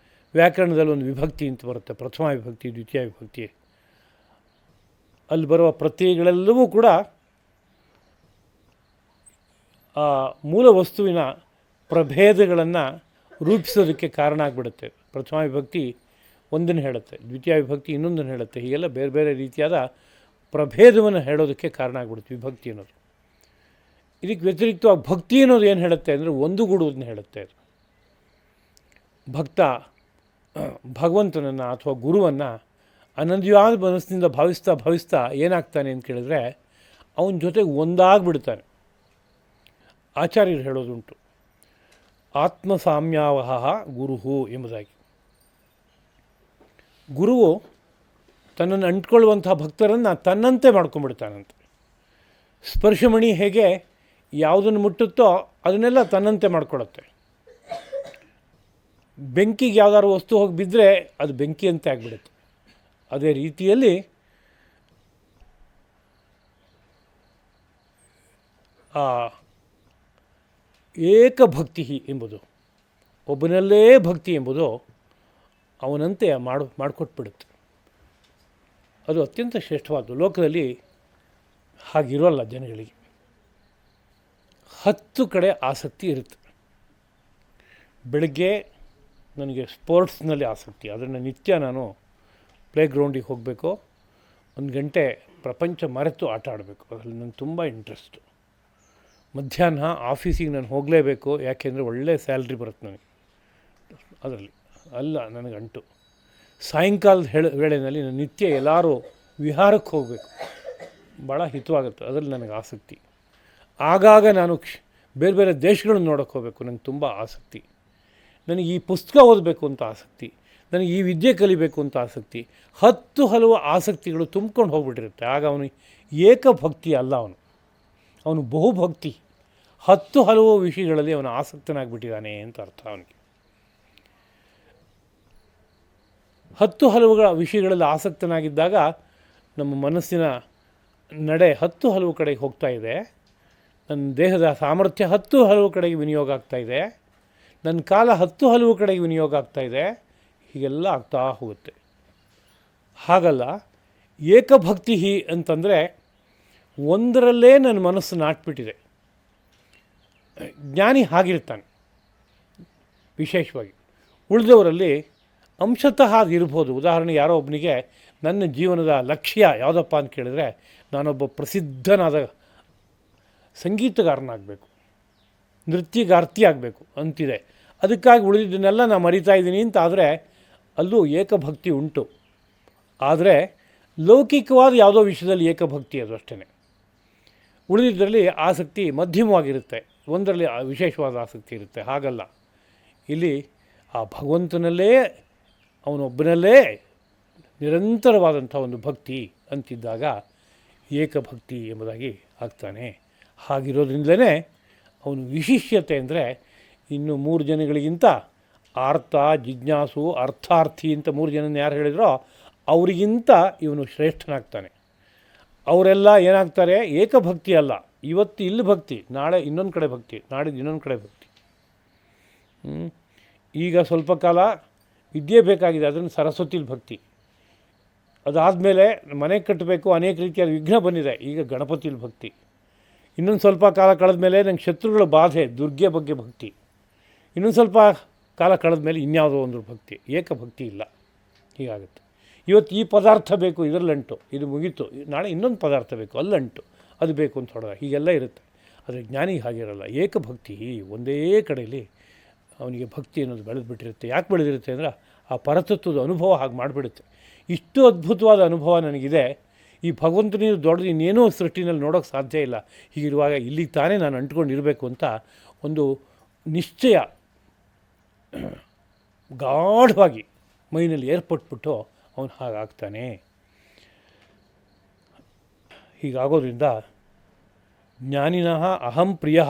ವ್ಯಾಕರಣದಲ್ಲಿ ಒಂದು ವಿಭಕ್ತಿ ಅಂತ ಬರುತ್ತೆ, ಪ್ರಥಮ ವಿಭಕ್ತಿ, ದ್ವಿತೀಯ ವಿಭಕ್ತಿ. ಅಲ್ಲಿ ಬರುವ ಪ್ರತ್ಯಯಗಳೆಲ್ಲವೂ ಕೂಡ ಆ ಮೂಲ ವಸ್ತುವಿನ ಪ್ರಭೇದಗಳನ್ನು ರೂಪಿಸೋದಕ್ಕೆ ಕಾರಣ ಆಗಿಬಿಡುತ್ತೆ. ಪ್ರಥಮ ವಿಭಕ್ತಿ ಒಂದನ್ನು ಹೇಳುತ್ತೆ, ದ್ವಿತೀಯ ವಿಭಕ್ತಿ ಇನ್ನೊಂದನ್ನು ಹೇಳುತ್ತೆ. ಹೀಗೆಲ್ಲ ಬೇರೆ ಬೇರೆ ರೀತಿಯಾದ ಪ್ರಭೇದವನ್ನು ಹೇಳೋದಕ್ಕೆ ಕಾರಣ ಆಗಿಬಿಡುತ್ತೆ ವಿಭಕ್ತಿ ಅನ್ನೋದು. ಇದಕ್ಕೆ ವ್ಯತಿರಿಕ್ತವಾಗಿ ಭಕ್ತಿ ಅನ್ನೋದು ಏನು ಹೇಳುತ್ತೆ ಅಂದರೆ ಒಂದುಗೂಡುವುದನ್ನು ಹೇಳುತ್ತೆ. ಅದು ಭಕ್ತ ಭಗವಂತನನ್ನು ಅಥವಾ ಗುರುವನ್ನು ಅನನ್ಯವಾದ ಮನಸ್ಸಿನಿಂದ ಭಾವಿಸ್ತಾ ಏನಾಗ್ತಾನೆ ಅಂತ ಕೇಳಿದ್ರೆ ಅವನ ಜೊತೆಗೆ ಒಂದಾಗ್ಬಿಡ್ತಾನೆ. ಆಚಾರ್ಯರು ಹೇಳೋದುಂಟು, ಆತ್ಮಸಾಮ್ಯಾವಹ ಗುರುಹು ಎಂಬುದಾಗಿ. ಗುರುವು ತನ್ನನ್ನು ಅಂಟ್ಕೊಳ್ಳುವಂಥ ಭಕ್ತರನ್ನು ತನ್ನಂತೆ ಮಾಡ್ಕೊಂಡ್ಬಿಡ್ತಾನಂತೆ. ಸ್ಪರ್ಶಮಣಿ ಹೇಗೆ ಯಾವುದನ್ನು ಮುಟ್ಟುತ್ತೋ ಅದನ್ನೆಲ್ಲ ತನ್ನಂತೆ ಮಾಡ್ಕೊಳ್ಳುತ್ತೆ. ಬೆಂಕಿಗೆ ಯಾವ್ದಾದ್ರು ವಸ್ತು ಹೋಗಿ ಬಿದ್ದರೆ ಅದು ಬೆಂಕಿಯಂತೆ ಆಗಿಬಿಡುತ್ತೆ. ಅದೇ ರೀತಿಯಲ್ಲಿ ಆ ಏಕಭಕ್ತಿ ಎಂಬುದು, ಒಬ್ಬನಲ್ಲೇ ಭಕ್ತಿ ಎಂಬುದು ಅವನಂತೆ ಮಾಡಿಕೊಟ್ಬಿಡುತ್ತೆ. ಅದು ಅತ್ಯಂತ ಶ್ರೇಷ್ಠವಾದ್ದು. ಲೋಕದಲ್ಲಿ ಹಾಗಿರೋಲ್ಲ ಜನಗಳಿಗೆ. 10 ಕಡೆ ಆಸಕ್ತಿ ಇರುತ್ತೆ. ಬೆಳಗ್ಗೆ ನನಗೆ ಸ್ಪೋರ್ಟ್ಸ್ನಲ್ಲಿ ಆಸಕ್ತಿ, ಅದನ್ನು ನಿತ್ಯ ನಾನು ಪ್ಲೇಗ್ರೌಂಡಿಗೆ ಹೋಗಬೇಕು, 1 ಗಂಟೆ ಪ್ರಪಂಚ ಮರೆತು ಆಟ ಆಡಬೇಕು, ಅದರಲ್ಲಿ ನನಗೆ ತುಂಬ ಇಂಟ್ರೆಸ್ಟು. ಮಧ್ಯಾಹ್ನ ಆಫೀಸಿಗೆ ನಾನು ಹೋಗಲೇಬೇಕು, ಯಾಕೆಂದರೆ ಒಳ್ಳೆಯ ಸ್ಯಾಲ್ರಿ ಬರುತ್ತೆ ನನಗೆ ಅದರಲ್ಲಿ, ಅಲ್ಲ ನನಗೆ ಅಂಟು. ಸಾಯಂಕಾಲದ ವೇಳೆಯಲ್ಲಿ ನಾನು ನಿತ್ಯ ಎಲ್ಲರೂ ವಿಹಾರಕ್ಕೆ ಹೋಗಬೇಕು, ಭಾಳ ಹಿತವಾಗುತ್ತೆ, ಅದರಲ್ಲಿ ನನಗೆ ಆಸಕ್ತಿ. ಆಗಾಗ ನಾನು ಬೇರೆ ಬೇರೆ ದೇಶಗಳನ್ನು ನೋಡೋಕ್ಕೆ ಹೋಗಬೇಕು, ನನಗೆ ತುಂಬ ಆಸಕ್ತಿ. ನನಗೆ ಈ ಪುಸ್ತಕ ಓದಬೇಕು ಅಂತ ಆಸಕ್ತಿ, ನನಗೆ ಈ ವಿದ್ಯೆ ಕಲಿಬೇಕು ಅಂತ ಆಸಕ್ತಿ. 10 ಹಲವು ಆಸಕ್ತಿಗಳು ತುಂಬ್ಕೊಂಡು ಹೋಗ್ಬಿಟ್ಟಿರುತ್ತೆ. ಆಗ ಅವನು ಏಕಭಕ್ತಿ ಅಲ್ಲ, ಅವನು ಬಹುಭಕ್ತಿ. 10 ಹಲವು ವಿಷಯಗಳಲ್ಲಿ ಅವನು ಆಸಕ್ತನಾಗಿಬಿಟ್ಟಿದ್ದಾನೆ ಅಂತ ಅರ್ಥ ಅವನಿಗೆ. 10 ಹಲವುಗಳ ವಿಷಯಗಳಲ್ಲಿ ಆಸಕ್ತನಾಗಿದ್ದಾಗ ನಮ್ಮ ಮನಸ್ಸಿನ ನಡೆ 10 ಹಲವು ಕಡೆಗೆ ಹೋಗ್ತಾ ಇದೆ. ನನ್ನ ದೇಹದ ಸಾಮರ್ಥ್ಯ 10 ಹಲವು ಕಡೆಗೆ ವಿನಿಯೋಗ ಆಗ್ತಾಯಿದೆ. ನನ್ನ ಕಾಲ 10 ಹಲವು ಕಡೆಗೆ ವಿನಿಯೋಗ ಆಗ್ತಾಯಿದೆ. ಹೀಗೆಲ್ಲ ಆಗ್ತಾ ಹೋಗುತ್ತೆ. ಹಾಗಲ್ಲ, ಏಕಭಕ್ತಿ ಅಂತಂದರೆ ಒಂದರಲ್ಲೇ ನನ್ನ ಮನಸ್ಸು ನಾಟ್ಬಿಟ್ಟಿದೆ. ಜ್ಞಾನಿ ಹಾಗಿರ್ತಾನೆ ವಿಶೇಷವಾಗಿ. ಉಳಿದವರಲ್ಲಿ ಅಂಶತಃ ಅದಿರ್ಬೋದು. ಉದಾಹರಣೆ, ಯಾರೋ ಒಬ್ಬನಿಗೆ ನನ್ನ ಜೀವನದ ಲಕ್ಷ್ಯ ಯಾವುದಪ್ಪ ಅಂತ ಕೇಳಿದರೆ ನಾನೊಬ್ಬ ಪ್ರಸಿದ್ಧನಾದ ಸಂಗೀತಗಾರನಾಗಬೇಕು, ನೃತ್ಯಗಾರ್ತಿ ಆಗಬೇಕು ಅಂತಿದೆ. ಅದಕ್ಕಾಗಿ ಉಳಿದಿದ್ದನ್ನೆಲ್ಲ ನಾನು ಮರಿತಾ ಇದ್ದೀನಿ ಅಂತ ಆದರೆ ಅಲ್ಲೂ ಏಕಭಕ್ತಿ ಉಂಟು. ಆದರೆ ಲೌಕಿಕವಾದ ಯಾವುದೋ ವಿಷಯದಲ್ಲಿ ಏಕಭಕ್ತಿ ಅದು ಅಷ್ಟೇ. ಉಳಿದಿದ್ದರಲ್ಲಿ ಆಸಕ್ತಿ ಮಧ್ಯಮವಾಗಿರುತ್ತೆ, ಒಂದರಲ್ಲಿ ವಿಶೇಷವಾದ ಆಸಕ್ತಿ ಇರುತ್ತೆ. ಹಾಗಲ್ಲ, ಇಲ್ಲಿ ಆ ಭಗವಂತನಲ್ಲೇ ಅವನೊಬ್ಬನಲ್ಲೇ ನಿರಂತರವಾದಂಥ ಒಂದು ಭಕ್ತಿ ಅಂತಿದ್ದಾಗ ಏಕಭಕ್ತಿ ಎಂಬುದಾಗಿ ಆಗ್ತಾನೆ. ಹಾಗಿರೋದ್ರಿಂದಲೇ ಅವನು ವಿಶಿಷ್ಯತೆ ಅಂದರೆ ಇನ್ನು 3 ಜನಗಳಿಗಿಂತ ಆರ್ತ, ಜಿಜ್ಞಾಸು, ಅರ್ಥಾರ್ಥಿ ಅಂತ 3 ಜನನ ಯಾರು ಹೇಳಿದ್ರೋ ಅವರಿಗಿಂತ ಇವನು ಶ್ರೇಷ್ಠನಾಗ್ತಾನೆ. ಅವರೆಲ್ಲ ಏನಾಗ್ತಾರೆ, ಏಕಭಕ್ತಿ ಅಲ್ಲ. ಇವತ್ತು ಇಲ್ಲಿ ಭಕ್ತಿ, ನಾಳೆ ಇನ್ನೊಂದು ಕಡೆ ಭಕ್ತಿ, ನಾಡಿದ್ದು ಇನ್ನೊಂದು ಕಡೆ ಭಕ್ತಿ. ಈಗ ಸ್ವಲ್ಪ ಕಾಲ ವಿದ್ಯೆ ಬೇಕಾಗಿದೆ, ಅದನ್ನು ಸರಸ್ವತಿಲಿ ಭಕ್ತಿ. ಅದಾದಮೇಲೆ ಮನೆ ಕಟ್ಟಬೇಕು, ಅನೇಕ ರೀತಿಯಾದ ವಿಘ್ನ ಬಂದಿದೆ, ಈಗ ಗಣಪತಿಲಿ ಭಕ್ತಿ. ಇನ್ನೊಂದು ಸ್ವಲ್ಪ ಕಾಲ ಕಳೆದ ಮೇಲೆ ನಂಗೆ ಶತ್ರುಗಳ ಬಾಧೆ, ದುರ್ಗೆ ಬಗ್ಗೆ ಭಕ್ತಿ. ಇನ್ನೊಂದು ಸ್ವಲ್ಪ ಕಾಲ ಕಳೆದ ಮೇಲೆ ಇನ್ಯಾವುದೋ ಒಂದು ಭಕ್ತಿ. ಏಕಭಕ್ತಿ ಇಲ್ಲ. ಹೀಗಾಗುತ್ತೆ. ಇವತ್ತು ಈ ಪದಾರ್ಥ ಬೇಕು, ಇದರಲ್ಲಂಟು, ಇದು ಮುಗೀತು, ನಾಳೆ ಇನ್ನೊಂದು ಪದಾರ್ಥ ಬೇಕು, ಅಲ್ಲಂಟು, ಅದು ಬೇಕು ಅಂತ ಹೊಡೆದ, ಹೀಗೆಲ್ಲ ಇರುತ್ತೆ. ಆದರೆ ಜ್ಞಾನಿ ಹಾಗಿರಲ್ಲ. ಏಕಭಕ್ತಿ ಒಂದೇ ಕಡೆಯಲ್ಲಿ ಅವನಿಗೆ ಭಕ್ತಿ ಅನ್ನೋದು ಬೆಳೆದುಬಿಟ್ಟಿರುತ್ತೆ. ಯಾಕೆ ಬೆಳೆದಿರುತ್ತೆ ಅಂದರೆ ಆ ಪರತತ್ವದ ಅನುಭವ ಹಾಗೆ ಮಾಡಿಬಿಡುತ್ತೆ. ಇಷ್ಟು ಅದ್ಭುತವಾದ ಅನುಭವ ನನಗಿದೆ, ಈ ಭಗವಂತನಿಂದ ದೊಡ್ಡದು ಇನ್ನೇನೋ ಸೃಷ್ಟಿನಲ್ಲಿ ನೋಡೋಕ್ಕೆ ಸಾಧ್ಯ ಇಲ್ಲ. ಹೀಗಿರುವಾಗ ಇಲ್ಲಿಗೆ ತಾನೇ ನಾನು ಅಂಟ್ಕೊಂಡಿರಬೇಕು ಅಂತ ಒಂದು ನಿಶ್ಚಯ ಗಾಢವಾಗಿ ಮೈನಲ್ಲಿ ಏರ್ಪಟ್ಬಿಟ್ಟು ಅವನು ಹಾಗಾಗ್ತಾನೆ. ಹೀಗಾಗೋದ್ರಿಂದ ಜ್ಞಾನಿನಃ ಅಹಂ ಪ್ರಿಯ,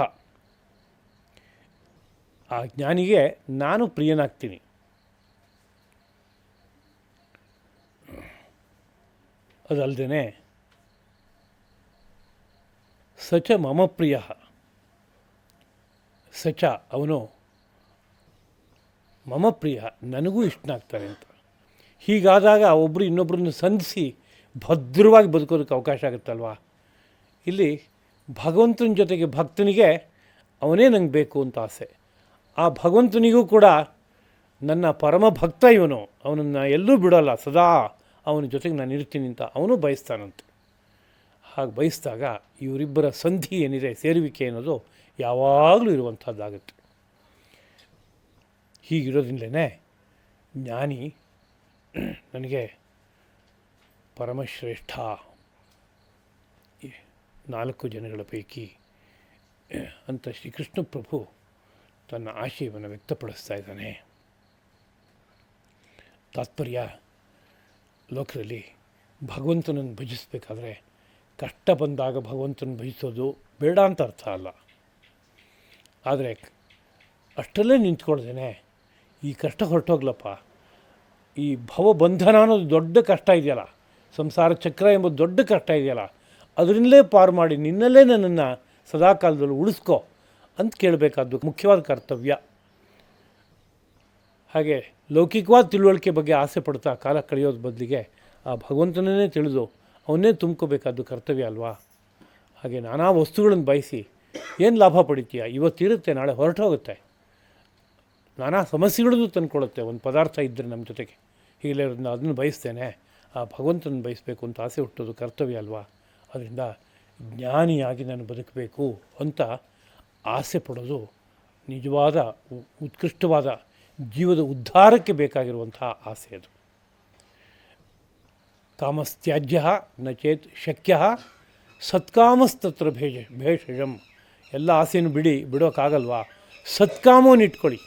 ಆ ಜ್ಞಾನಿಗೆ ನಾನು ಪ್ರಿಯನಾಗ್ತೀನಿ. ಅದಲ್ಲದೆ ಸಚ ಮಮ ಪ್ರಿಯ, ಸಚ ಅವನು ಮಮ ಪ್ರಿಯ, ನನಗೂ ಇಷ್ಟನಾಗ್ತಾನೆ ಅಂತ. ಹೀಗಾದಾಗ ಒಬ್ಬರು ಇನ್ನೊಬ್ಬರನ್ನು ಸಂಧಿಸಿ ಭದ್ರವಾಗಿ ಬದುಕೋದಕ್ಕೆ ಅವಕಾಶ ಆಗುತ್ತಲ್ವ. ಇಲ್ಲಿ ಭಗವಂತನ ಜೊತೆಗೆ ಭಕ್ತನಿಗೆ ಅವನೇ ನಂಗೆ ಬೇಕು ಅಂತ ಆಸೆ. ಆ ಭಗವಂತನಿಗೂ ಕೂಡ ನನ್ನ ಪರಮ ಭಕ್ತ ಇವನು, ಅವನನ್ನು ಎಲ್ಲೂ ಬಿಡೋಲ್ಲ, ಸದಾ ಅವನ ಜೊತೆಗೆ ನಾನು ಇರ್ತೀನಿ ಅಂತ ಅವನು ಬಯಸ್ತಾನಂತೆ. ಹಾಗೆ ಬಯಸಿದಾಗ ಇವರಿಬ್ಬರ ಸಂಧಿ ಏನಿದೆ, ಸೇರುವಿಕೆ ಅನ್ನೋದು ಯಾವಾಗಲೂ ಇರುವಂಥದ್ದಾಗುತ್ತೆ. ಹೀಗಿರೋದ್ರಿಂದಲೇ ಜ್ಞಾನಿ ನನಗೆ ಪರಮಶ್ರೇಷ್ಠ. ಈ 4 ಜನಗಳ ಪೈಕಿ ಅಂತ ಶ್ರೀಕೃಷ್ಣ ಪ್ರಭು ತನ್ನ ಆಶಯವನ್ನು ವ್ಯಕ್ತಪಡಿಸ್ತಾ ಇದ್ದಾನೆ. ತಾತ್ಪರ್ಯ, ಲೋಕದಲ್ಲಿ ಭಗವಂತನನ್ನು ಭಜಿಸಬೇಕಾದ್ರೆ ಕಷ್ಟ ಬಂದಾಗ ಭಗವಂತನ ಭಜಿಸೋದು ಬೇಡ ಅಂತ ಅರ್ಥ ಅಲ್ಲ. ಆದರೆ ಅಷ್ಟಲ್ಲೇ ನಿಂತ್ಕೊಳ್ದೇನೆ ಈ ಕಷ್ಟ ಹೊರಟೋಗ್ಲಪ್ಪ, ಈ ಭವಬಂಧನ ಅನ್ನೋದು ದೊಡ್ಡ ಕಷ್ಟ ಇದೆಯಲ್ಲ, ಸಂಸಾರ ಚಕ್ರ ಎಂಬುದು ದೊಡ್ಡ ಕಷ್ಟ ಇದೆಯಲ್ಲ, ಅದರಿಂದಲೇ ಪಾರು ಮಾಡಿ ನಿನ್ನಲ್ಲೇ ನನ್ನನ್ನು ಸದಾಕಾಲದಲ್ಲಿ ಉಳಿಸ್ಕೋ ಅಂತ ಕೇಳಬೇಕಾದ್ದು ಮುಖ್ಯವಾದ ಕರ್ತವ್ಯ. ಹಾಗೆ ಲೌಕಿಕವಾದ ತಿಳುವಳಿಕೆ ಬಗ್ಗೆ ಆಸೆ ಪಡ್ತಾ ಕಾಲ ಕಳೆಯೋದ್ರ ಬದಲಿಗೆ ಆ ಭಗವಂತನನ್ನೇ ತಿಳಿದು ಅವನ್ನೇ ತುಂಬ್ಕೋಬೇಕಾದ್ದು ಕರ್ತವ್ಯ ಅಲ್ವಾ. ಹಾಗೆ ನಾನಾ ವಸ್ತುಗಳನ್ನು ಬಯಸಿ ಏನು ಲಾಭ ಪಡಿತೀಯ? ಇವತ್ತಿರುತ್ತೆ, ನಾಳೆ ಹೊರಟೋಗುತ್ತೆ. ನಾನಾ ಸಮಸ್ಯೆಗಳನ್ನು ತಂದುಕೊಳ್ಳುತ್ತೆ. ಒಂದು ಪದಾರ್ಥ ಇದ್ದರೆ ನಮ್ಮ ಜೊತೆಗೆ ಹೀಗೆ ಅದನ್ನು ಬಯಸ್ತೇನೆ, ಆ ಭಗವಂತನ ಬಯಸಬೇಕು ಅಂತ ಆಸೆ ಹುಟ್ಟೋದು ಕರ್ತವ್ಯ ಅಲ್ವಾ. ಅದರಿಂದ ಜ್ಞಾನಿಯಾಗಿ ನಾನು ಬದುಕಬೇಕು ಅಂತ ಆಸೆ ಪಡೋದು ನಿಜವಾದ ಉತ್ಕೃಷ್ಟವಾದ ಜೀವದ ಉದ್ಧಾರಕ್ಕೆ ಬೇಕಾಗಿರುವಂತಹ ಆಸೆ. ಅದು ಕಾಮಸ್ತ್ಯಾಜ್ಯ ನ ಚೇತ್ ಶಕ್ಯ ಸತ್ಕಾಮಸ್ತತ್ರ ಭೇಷಜಂ. ಎಲ್ಲ ಆಸೆಯನ್ನು ಬಿಡೋಕ್ಕಾಗಲ್ವಾ? ಸತ್ಕಾಮವನ್ನು ಇಟ್ಕೊಳ್ಳಿ.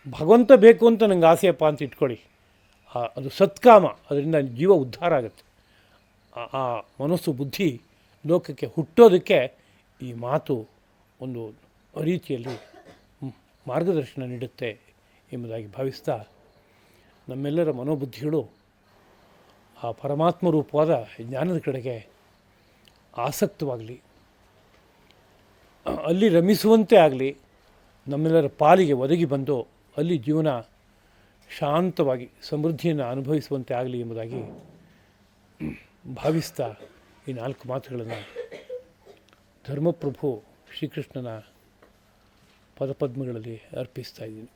ಭಗವಂತ ಬೇಕು ಅಂತ ನಂಗೆ ಆಸೆಯಪ್ಪ ಅಂತ ಇಟ್ಕೊಳ್ಳಿ, ಅದು ಸತ್ಕಾಮ. ಅದರಿಂದ ಜೀವ ಉದ್ಧಾರ ಆಗುತ್ತೆ. ಆ ಮನಸ್ಸು ಬುದ್ಧಿ ಲೋಕಕ್ಕೆ ಹುಟ್ಟೋದಕ್ಕೆ ಈ ಮಾತು ಒಂದು ರೀತಿಯಲ್ಲಿ ಮಾರ್ಗದರ್ಶನ ನೀಡುತ್ತೆ ಎಂಬುದಾಗಿ ಭಾವಿಸ್ತಾ, ನಮ್ಮೆಲ್ಲರ ಮನೋಬುದ್ಧಿಗಳು ಆ ಪರಮಾತ್ಮ ರೂಪವಾದ ಜ್ಞಾನದ ಕಡೆಗೆ ಆಸಕ್ತವಾಗಲಿ, ಅಲ್ಲಿ ರಮಿಸುವಂತೆ ಆಗಲಿ, ನಮ್ಮೆಲ್ಲರ ಪಾಲಿಗೆ ಒದಗಿ ಬಂದು ಅಲ್ಲಿ ಜೀವನ ಶಾಂತವಾಗಿ ಸಮೃದ್ಧಿಯನ್ನು ಅನುಭವಿಸುವಂತೆ ಆಗಲಿ ಎಂಬುದಾಗಿ ಭಾವಿಸ್ತಾ ಈ 4 ಮಾತುಗಳನ್ನು ಧರ್ಮಪ್ರಭು ಶ್ರೀಕೃಷ್ಣನ ಪದಪದ್ಮಗಳಲ್ಲಿ ಅರ್ಪಿಸ್ತಾ ಇದ್ದೀನಿ.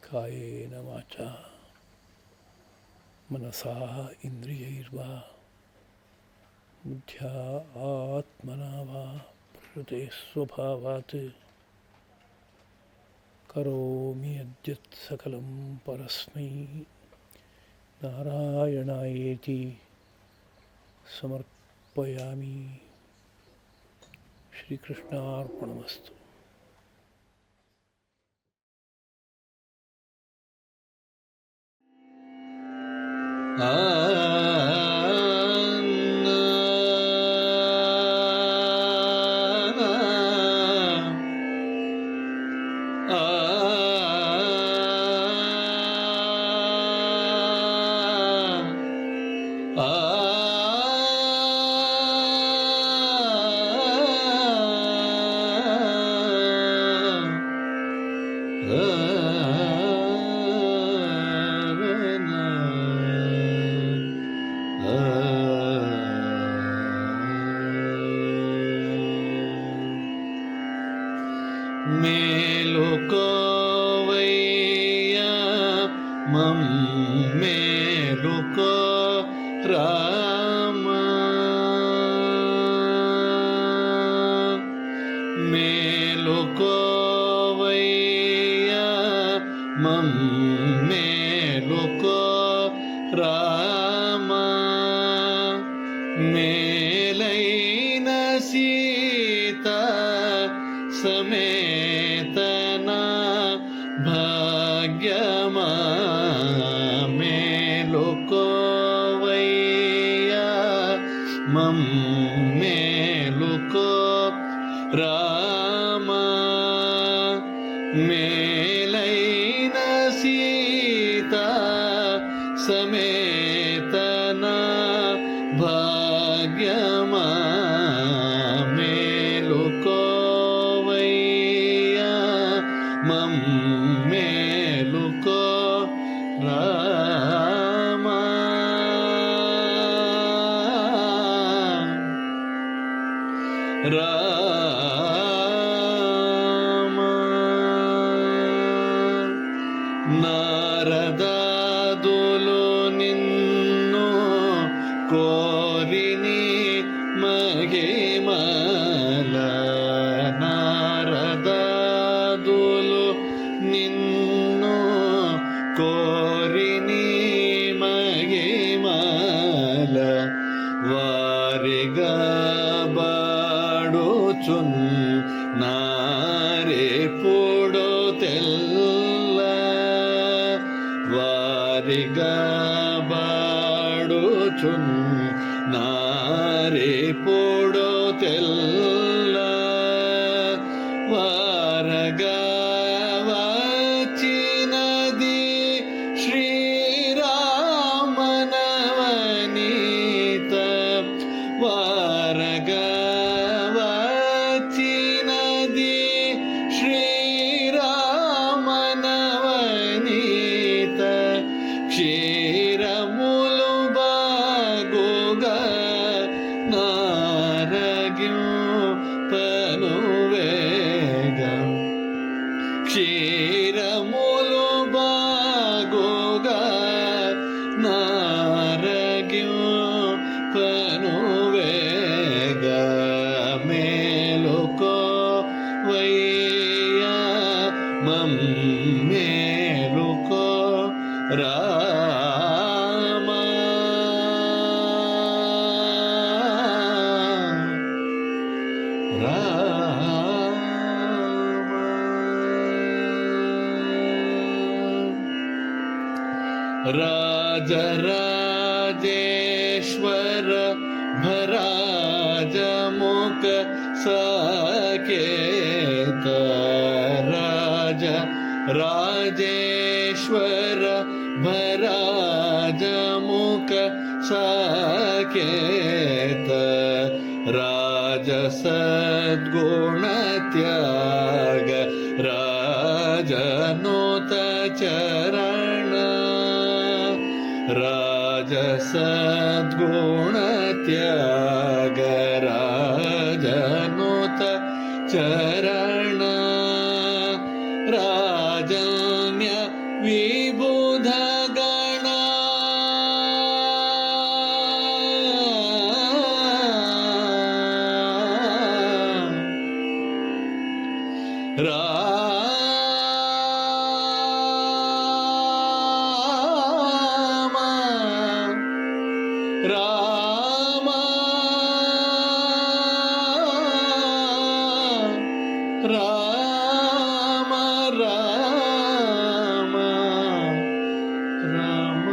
ಕಾಯೇನ ವಾಚಾ ಮನಸಾ ಇಂದ್ರಿಯೈರ್ವಾ ಬುದ್ಧ್ಯಾ ಆತ್ಮನಾ ವಾ ಪ್ರಕೃತೆ ಸ್ವಭಾವಾತ್ ಕರೋಮಿ ಯದ್ಯತ್ ಸಕಲಂ ಪರಸ್ಮೈ ನಾರಾಯಣಾಯೇತಿ ಸಮರ್ಪಯಾಮಿ. ಶ್ರೀಕೃಷ್ಣಾರ್ಪಣಮಸ್ತು. ಮೇಲುಕೋವಯ್ಯ ಮೇಲುಕೋ ರಾಮ ಮೇಲುಕೋವಯ್ಯ ಮೇಲುಕೋ ರಾಮ ಮೇಲೈನ ಸೀತಾ ಸಮೇತನ ಭಾಗ್ಯಮ ಮೇಲುಕೋವಯ್ಯ ಮೇಲುಕೋ ರಾಮ ಮೇಲೈನ ಸೀತಾ ಸಮೇತನ ಭಾಗ್ಯಮ ಮೇಲುಕೋವಯ್ಯ ಮೇಲುಕೋ ರಾಮ ರಾಮ ನಾರದಾದುಲು ನಿನ್ನು ಕೋರಿನಿ ಮಗಿಮಲ ನಾರದ నారే పొడొతెల్ల వారిగా బాడుచున్ నారే పొడొతెల్ల వారగా వచ్చినది శ్రీరామనవనీత వారగా వచ్చినది శ్రీరామనవనీత క్షీరములు బాగుగా నారగ్యం పనువేగం క్షీరములు బాగుగా నారగ్యం పనువేగ మేలుకో వయ్య మమ్మేలుకో రామ राजराजेश्वर भराजमुख साकेत राजेश्वर भराजमुख साकेत राजसद्गुणत्याग राजनोत चरण राजसद्गुणत्याग राजनोत चरण राजन्य विबुध गण राम राम राम राम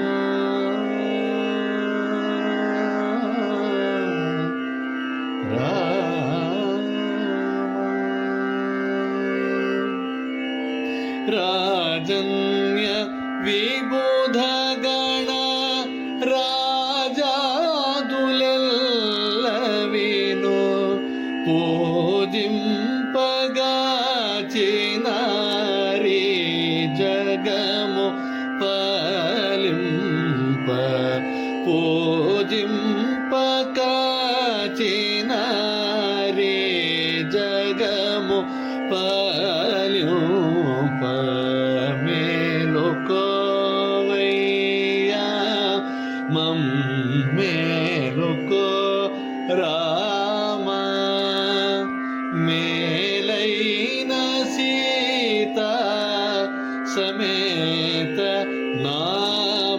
राजन्य विबुध गण राजादुलेल्लविनु पूजिंपगाचिनारी जगमु पालिंप पूजिंपगाचिनारी जगमु पालिंप मेलुको मम्मेलुको राम मेलैन सीता समेत ना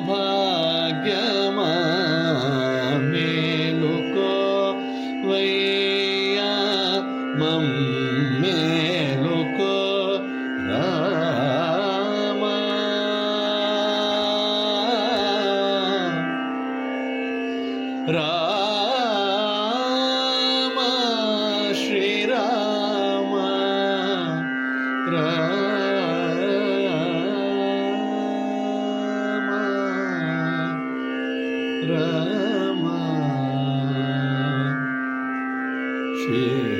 भाग्यमा मेलुको वैया मम्मेलुको राम राम श्रीराम राम राम श्री